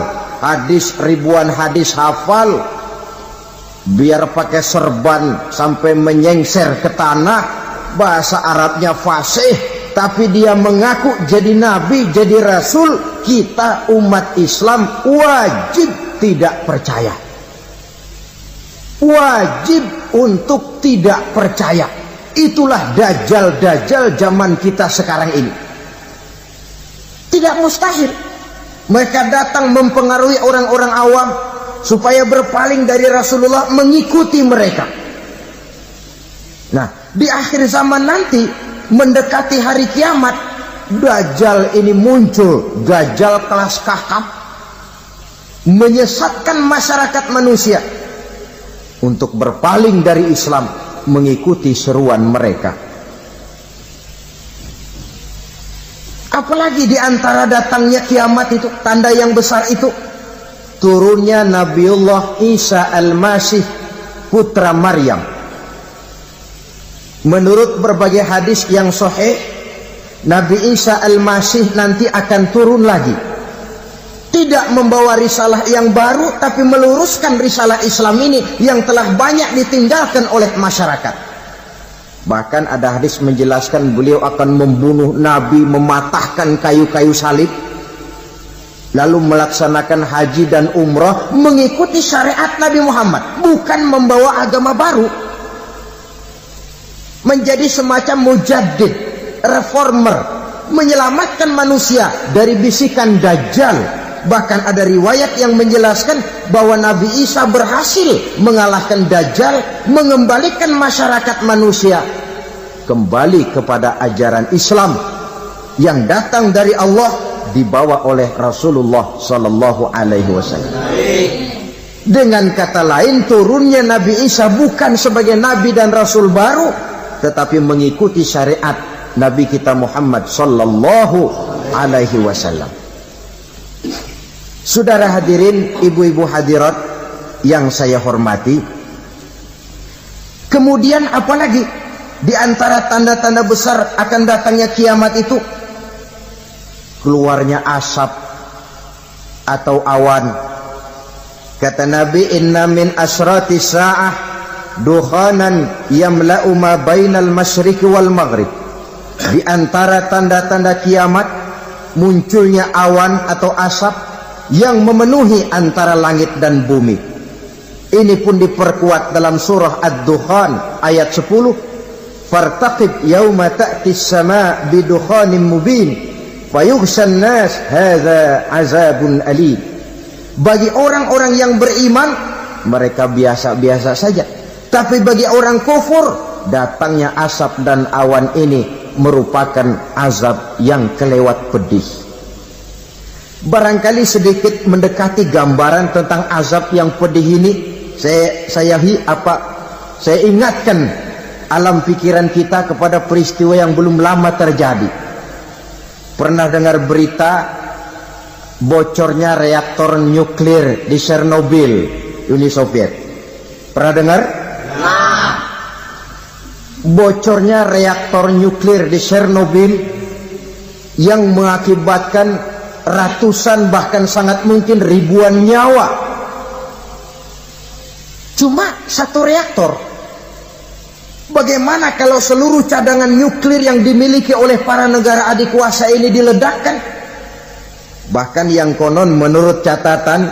hadis ribuan hadis hafal, biar pakai serban sampai menyengser ke tanah, bahasa Arabnya fasih, tapi dia mengaku jadi nabi, jadi rasul, kita umat Islam wajib tidak percaya. Wajib untuk tidak percaya. Itulah Dajjal zaman kita sekarang ini. Tidak mustahil mereka datang mempengaruhi orang-orang awam supaya berpaling dari Rasulullah, mengikuti mereka. Nah, di akhir zaman nanti, mendekati hari kiamat, Dajjal ini muncul, Dajjal kelas kakap, menyesatkan masyarakat manusia untuk berpaling dari Islam, mengikuti seruan mereka. Apalagi di antara datangnya kiamat itu, tanda yang besar itu, turunnya Nabiullah Isa al-Masih, putra Maryam. Menurut berbagai hadis yang sahih, Nabi Isa al-Masih nanti akan turun lagi. Tidak membawa risalah yang baru, tapi meluruskan risalah Islam ini yang telah banyak ditinggalkan oleh masyarakat. Bahkan ada hadis menjelaskan beliau akan membunuh Nabi, mematahkan kayu-kayu salib, lalu melaksanakan haji dan umrah mengikuti syariat Nabi Muhammad, bukan membawa agama baru. Menjadi semacam mujaddid, reformer, menyelamatkan manusia dari bisikan Dajjal. Bahkan ada riwayat yang menjelaskan bahwa Nabi Isa berhasil mengalahkan Dajjal, mengembalikan masyarakat manusia kembali kepada ajaran Islam yang datang dari Allah, dibawa oleh Rasulullah Sallallahu Alaihi Wasallam. Dengan kata lain, turunnya Nabi Isa bukan sebagai Nabi dan Rasul baru, tetapi mengikuti syariat Nabi kita Muhammad Sallallahu Alaihi Wasallam. Saudara hadirin, ibu-ibu hadirat yang saya hormati, kemudian apalagi di antara tanda-tanda besar akan datangnya kiamat itu? Keluarnya asap atau awan. Kata Nabi, inna min asrati sa'ah dukhanan yamla'u ma bainal masyriqi wal maghrib. Di antara tanda-tanda kiamat, munculnya awan atau asap yang memenuhi antara langit dan bumi. Ini pun diperkuat dalam surah Ad-Dukhan ayat 10. Fartaqib yauma ta'ti as-sama' bidukhanin mubin fayughshan nas hadza azabun alim. Bagi orang-orang yang beriman, mereka biasa-biasa saja. Tapi bagi orang kufur, datangnya asap dan awan ini merupakan azab yang kelewat pedih. Barangkali sedikit mendekati gambaran tentang azab yang pedih ini, saya ingatkan alam pikiran kita kepada peristiwa yang belum lama terjadi. Pernah dengar berita bocornya reaktor nuklir di Chernobyl, Uni Soviet? Pernah dengar? Bocornya reaktor nuklir di Chernobyl yang mengakibatkan ratusan bahkan sangat mungkin ribuan nyawa. Cuma satu reaktor. Bagaimana kalau seluruh cadangan nuklir yang dimiliki oleh para negara adik kuasa ini diledakkan? Bahkan yang konon menurut catatan,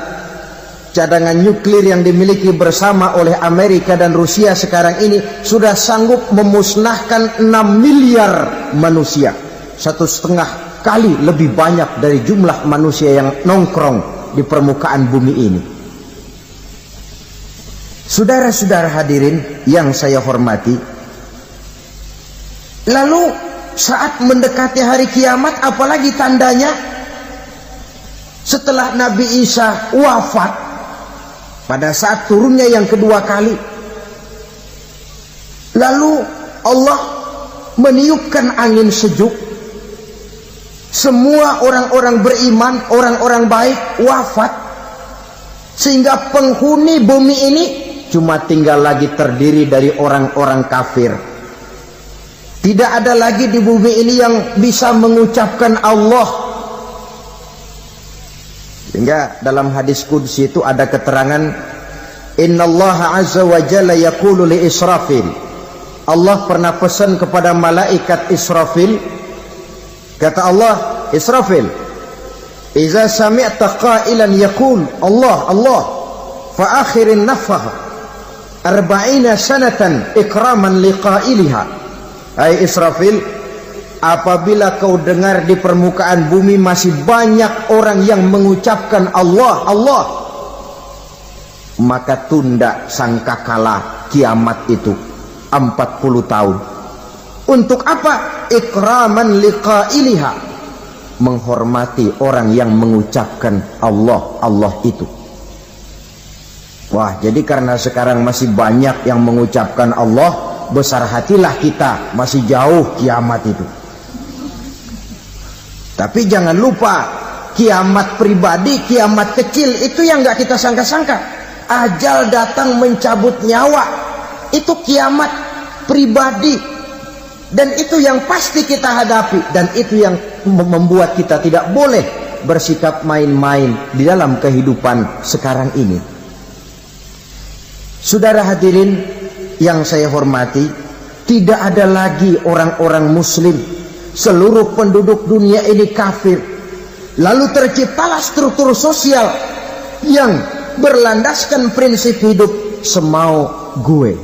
cadangan nuklir yang dimiliki bersama oleh Amerika dan Rusia sekarang ini sudah sanggup memusnahkan 6 miliar manusia, 1,5 kali lebih banyak dari jumlah manusia yang nongkrong di permukaan bumi ini. Saudara-saudara hadirin yang saya hormati, lalu saat mendekati hari kiamat, apalagi tandanya setelah Nabi Isa wafat pada saat turunnya yang kedua kali, lalu Allah meniupkan angin sejuk, semua orang-orang beriman, orang-orang baik wafat, sehingga penghuni bumi ini cuma tinggal lagi terdiri dari orang-orang kafir. Tidak ada lagi di bumi ini yang bisa mengucapkan Allah. Sehingga dalam hadis qudsi itu ada keterangan, innallaha azza wa jalla yaqulu li Israfil. Allah pernah pesan kepada malaikat Israfil, kata Allah, Israfil, iza sami'ta qailan yaqul Allah Allah fa akhirin nafah 40 sanatan ikraman liqailiha. Hai Israfil, apabila kau dengar di permukaan bumi masih banyak orang yang mengucapkan Allah Allah, maka tunda sangkakala kiamat itu 40 tahun. Untuk apa? Ikraman liqailiha, menghormati orang yang mengucapkan Allah Allah itu. Wah, jadi karena sekarang masih banyak yang mengucapkan Allah, besar hatilah kita, masih jauh kiamat itu. Tapi jangan lupa, kiamat pribadi, kiamat kecil itu yang gak kita sangka-sangka. Ajal datang mencabut nyawa, itu kiamat pribadi, dan itu yang pasti kita hadapi, dan itu yang membuat kita tidak boleh bersikap main-main di dalam kehidupan sekarang ini. Saudara hadirin yang saya hormati, tidak ada lagi orang-orang muslim, seluruh penduduk dunia ini kafir. Lalu terciptalah struktur sosial yang berlandaskan prinsip hidup semau gue.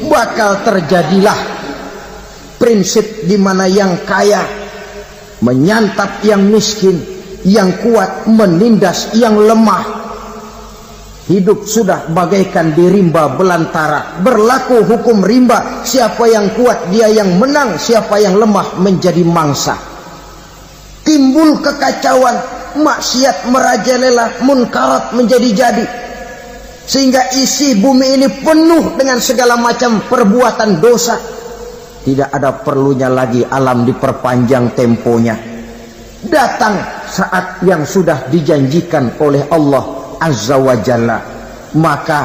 Bakal terjadilah prinsip di mana yang kaya menyantap yang miskin, yang kuat menindas yang lemah. Hidup sudah bagaikan di rimba belantara, berlaku hukum rimba, siapa yang kuat dia yang menang, siapa yang lemah menjadi mangsa. Timbul kekacauan, maksiat merajalela, munkarat menjadi-jadi, sehingga isi bumi ini penuh dengan segala macam perbuatan dosa. Tidak ada perlunya lagi alam diperpanjang temponya. Datang saat yang sudah dijanjikan oleh Allah Azza wa Jalla, maka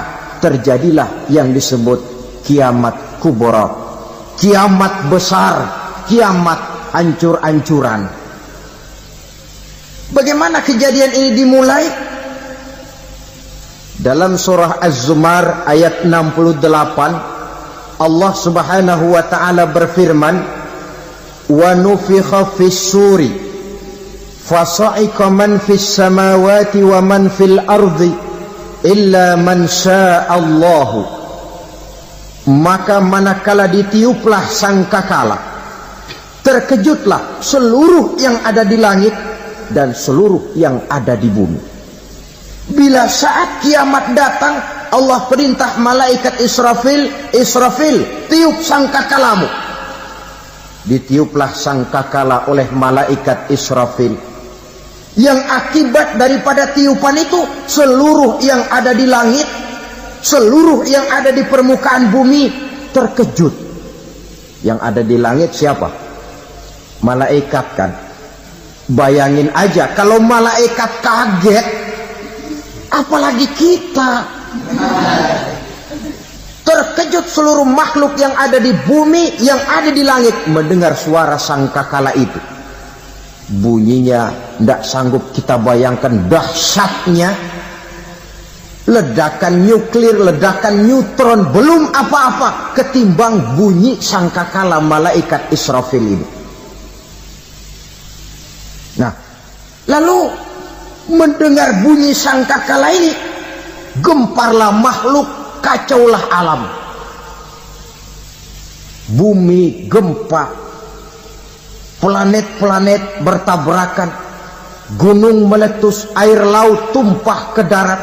terjadilah yang disebut kiamat kubra, kiamat besar, kiamat hancur-hancuran. Bagaimana kejadian ini dimulai? Dalam surah Az-Zumar ayat 68, Allah Subhanahu wa taala berfirman, wa nufikha fis-suri fasa'iqa man fis samawati wa man fil ardi illa man sya'allahu. Maka manakala ditiuplah sangkakala, terkejutlah seluruh yang ada di langit dan seluruh yang ada di bumi. Bila saat kiamat datang, Allah perintah malaikat Israfil, Israfil, tiup sangkakalamu. Ditiuplah sangkakala oleh malaikat Israfil. Yang akibat daripada tiupan itu, seluruh yang ada di langit, seluruh yang ada di permukaan bumi terkejut. Yang ada di langit siapa? Malaikat kan. Bayangin aja kalau malaikat kaget, apalagi kita. Terkejut seluruh makhluk yang ada di bumi, yang ada di langit mendengar suara sangkakala itu. Bunyinya tidak sanggup kita bayangkan dahsyatnya. ledakan nuklir, ledakan neutron, belum apa-apa ketimbang bunyi sangkakala malaikat Israfil ini. Nah, lalu mendengar bunyi sangkakala ini, gemparlah makhluk, kacaulah alam. Bumi gempa, planet-planet bertabrakan, gunung meletus, air laut tumpah ke darat,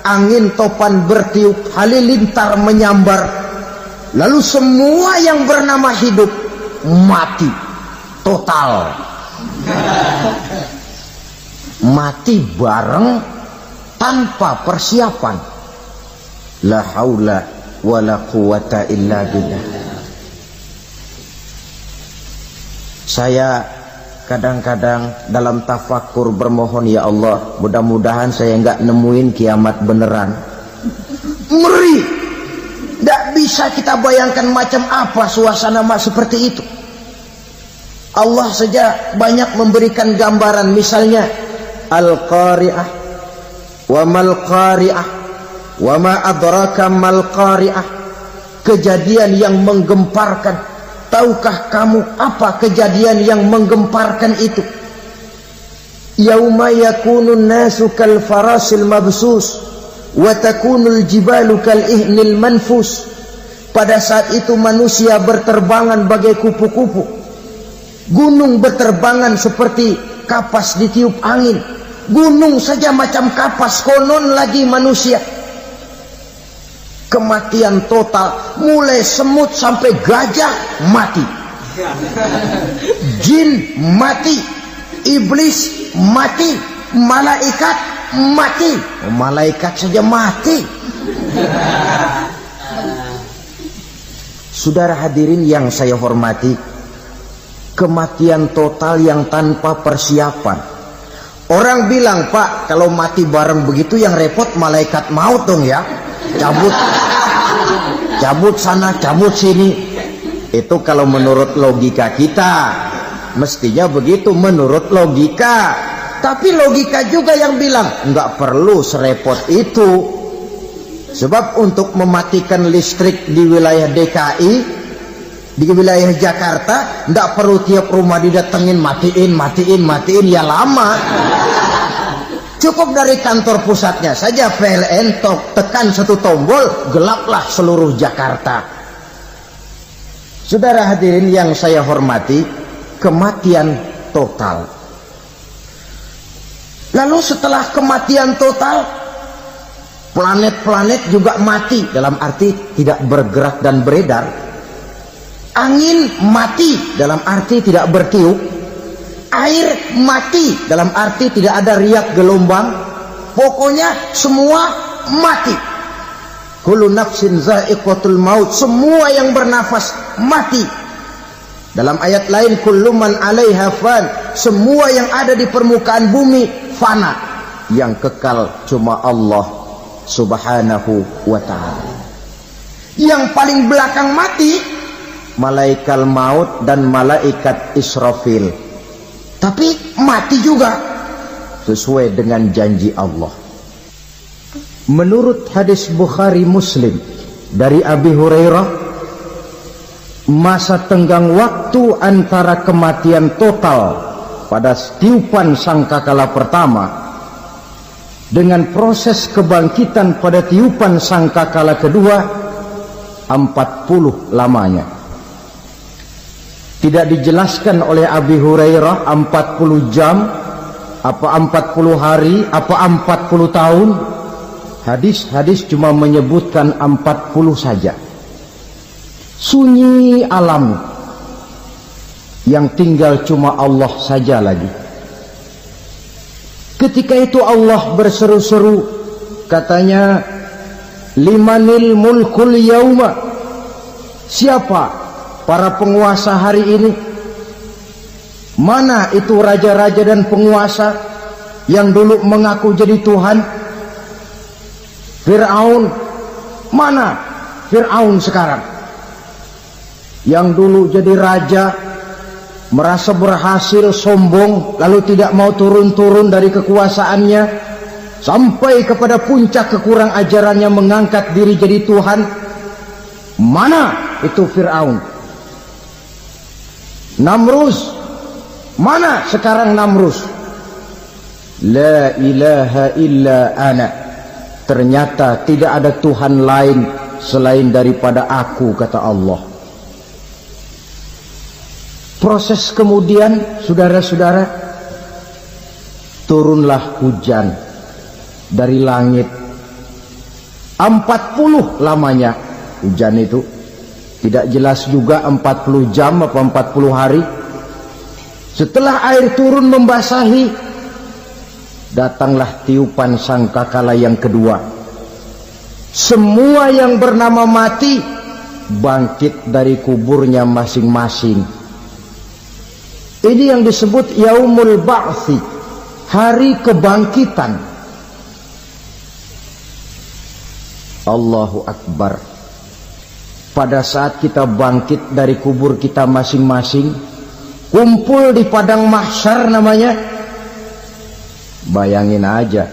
angin topan bertiup, halilintar menyambar. Lalu semua yang bernama hidup mati total. Mati bareng tanpa persiapan. La haula wala quwata illa billah. Saya kadang-kadang dalam tafakur bermohon, ya Allah, mudah-mudahan saya enggak nemuin kiamat beneran. Ngeri. Tidak bisa kita bayangkan macam apa suasana seperti itu. Allah saja banyak memberikan gambaran, misalnya Al-Qari'ah, wa mal qari'ah, wa ma adraka mal qari'ah. Kejadian yang menggemparkan. Tahukah kamu apa kejadian yang menggemparkan itu? Yauma yakunun nasu kal farasil mabsus wa takunul jibalu kal ihnil manfus. Pada saat itu manusia berterbangan bagai kupu-kupu, gunung berterbangan seperti kapas ditiup angin. Gunung saja macam kapas, konon lagi manusia. Kematian total, mulai semut sampai gajah mati, jin mati, iblis mati, malaikat mati. Malaikat saja mati. Saudara hadirin yang saya hormati, kematian total yang tanpa persiapan. Orang bilang, Pak, kalau mati bareng begitu yang repot malaikat maut dong ya. Cabut sana, cabut sini. Itu kalau menurut logika kita, mestinya begitu menurut logika. Tapi logika juga yang bilang nggak perlu serepot itu. Sebab untuk mematikan listrik di wilayah DKI, di wilayah Jakarta, nggak perlu tiap rumah didatengin matiin, ya lama. Cukup dari kantor pusatnya saja PLN, tekan satu tombol, gelaplah seluruh Jakarta. Saudara hadirin yang saya hormati, kematian total. Lalu setelah kematian total, planet-planet juga mati, dalam arti tidak bergerak dan beredar. Angin mati, dalam arti tidak bertiup. Air mati, dalam arti tidak ada riak gelombang. Pokoknya semua mati. Kullu nafsin za'iqatul maut, semua yang bernafas mati. Dalam ayat lain, kullu man 'alaiha fan, semua yang ada di permukaan bumi fana. Yang kekal cuma Allah Subhanahu wa ta'ala. Yang paling belakang mati malaikat maut dan malaikat Israfil. Tapi mati juga sesuai dengan janji Allah. Menurut hadis Bukhari Muslim dari Abi Hurairah, masa tenggang waktu antara kematian total pada tiupan sangkakala pertama dengan proses kebangkitan pada tiupan sangkakala kedua 40 lamanya. Tidak dijelaskan oleh Abi Hurairah 40 jam, apa 40 hari, apa 40 tahun. Hadis-hadis cuma menyebutkan 40 saja. Sunyi alam, yang tinggal cuma Allah saja lagi. Ketika itu Allah berseru-seru, katanya, limanil mulkul yauma, siapa para penguasa hari ini? Mana itu raja-raja dan penguasa yang dulu mengaku jadi Tuhan? Fir'aun, mana Fir'aun sekarang? Yang dulu jadi raja, merasa berhasil, sombong, lalu tidak mau turun-turun dari kekuasaannya. sampai kepada puncak kekurang ajarannya mengangkat diri jadi Tuhan. Mana itu Fir'aun? Namrus, mana sekarang Namrus? La ilaha illa ana, ternyata tidak ada Tuhan lain selain daripada aku, kata Allah. Proses kemudian, saudara-saudara, turunlah hujan dari langit. 40 lamanya hujan itu, tidak jelas juga 40 jam apa 40 hari. Setelah air turun membasahi, datanglah tiupan sangkakala yang kedua. Semua yang bernama mati bangkit dari kuburnya masing-masing. Ini yang disebut Yaumul Ba'thi, hari kebangkitan. Allahu Akbar. Pada saat kita bangkit dari kubur kita masing-masing, kumpul di padang mahsyar namanya. Bayangin aja,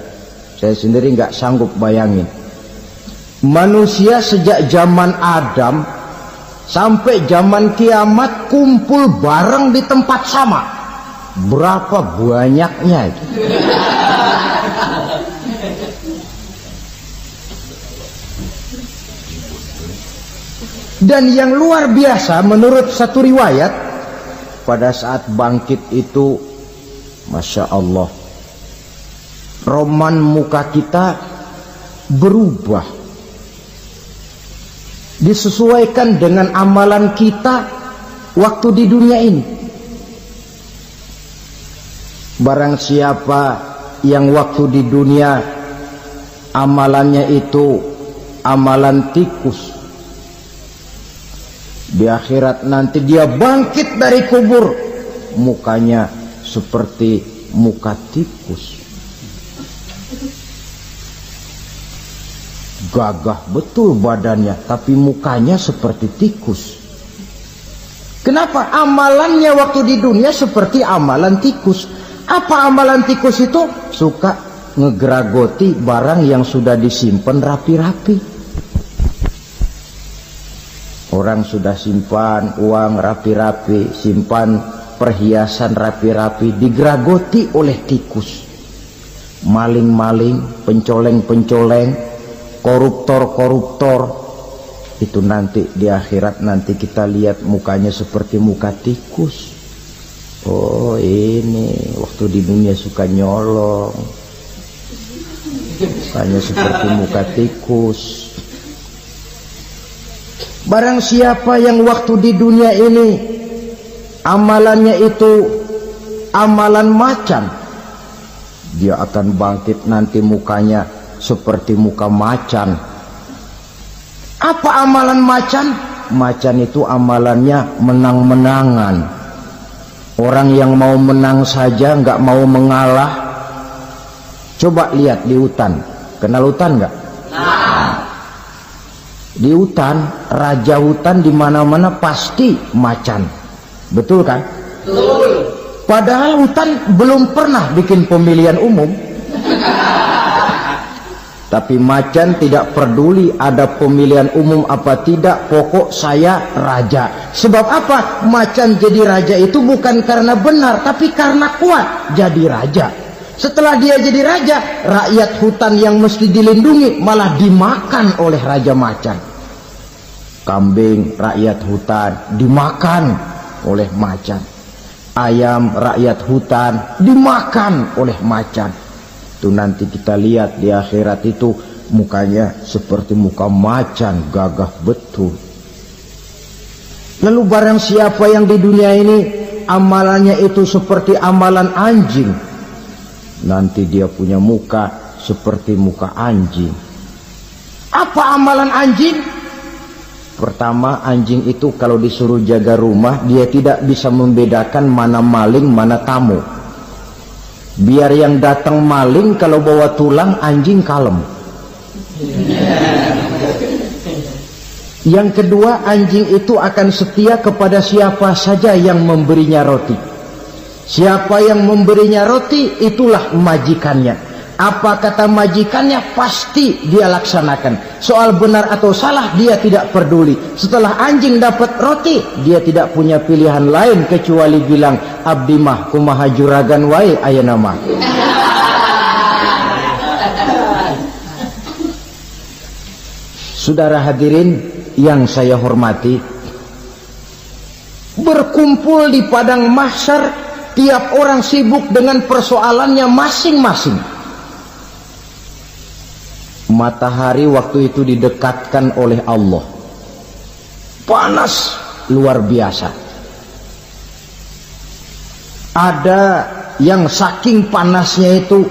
saya sendiri nggak sanggup bayangin. Manusia sejak zaman Adam sampai zaman kiamat kumpul bareng di tempat sama. Berapa banyaknya itu? Dan yang luar biasa menurut satu riwayat, pada saat bangkit itu, Masya Allah, roman muka kita berubah, disesuaikan dengan amalan kita waktu di dunia ini. Barang siapa yang waktu di dunia amalannya itu amalan tikus, di akhirat nanti dia bangkit dari kubur, mukanya seperti muka tikus. Gagah betul badannya, tapi mukanya seperti tikus. Kenapa? Amalannya waktu di dunia seperti amalan tikus. Apa amalan tikus itu? Suka ngegeragoti barang yang sudah disimpan rapi-rapi. Orang sudah simpan uang rapi-rapi, simpan perhiasan rapi-rapi, digeragoti oleh tikus. Maling-maling, pencoleng-pencoleng, koruptor-koruptor, itu nanti di akhirat nanti kita lihat mukanya seperti muka tikus. Oh, ini waktu di dunia suka nyolong, mukanya seperti muka tikus. Barang siapa yang waktu di dunia ini amalannya itu amalan macan, dia akan bangkit nanti mukanya seperti muka macan. Apa amalan macan? Macan itu amalannya menang-menangan. Orang yang mau menang saja nggak mau mengalah. Coba lihat di hutan, kenal hutan nggak? Di hutan, raja hutan di mana-mana pasti macan, betul kan? Betul. Padahal hutan belum pernah bikin pemilihan umum. Tapi macan tidak peduli ada pemilihan umum apa tidak, pokok saya raja. Sebab apa? Macan jadi raja itu bukan karena benar, tapi karena kuat jadi raja. Setelah dia jadi raja, rakyat hutan yang mesti dilindungi malah dimakan oleh raja macan. Kambing rakyat hutan dimakan oleh macan. Ayam rakyat hutan dimakan oleh macan. Itu nanti kita lihat di akhirat itu mukanya seperti muka macan, gagah betul. Lalu barang siapa yang di dunia ini amalannya itu seperti amalan anjing, nanti dia punya muka seperti muka anjing. Apa amalan anjing? Pertama, anjing itu kalau disuruh jaga rumah, dia tidak bisa membedakan mana maling, mana tamu. Biar yang datang maling, kalau bawa tulang, anjing kalem. Yang kedua, anjing itu akan setia kepada siapa saja yang memberinya roti. Siapa yang memberinya roti, itulah majikannya. Apa kata majikannya pasti dia laksanakan. Soal benar atau salah dia tidak peduli. Setelah anjing dapat roti, dia tidak punya pilihan lain kecuali bilang, abdi mah kumaha juragan wae ayeuna mah. Saudara hadirin yang saya hormati, berkumpul di padang mahsyar, tiap orang sibuk dengan persoalannya masing-masing. Matahari waktu itu didekatkan oleh Allah, panas luar biasa. Ada yang saking panasnya itu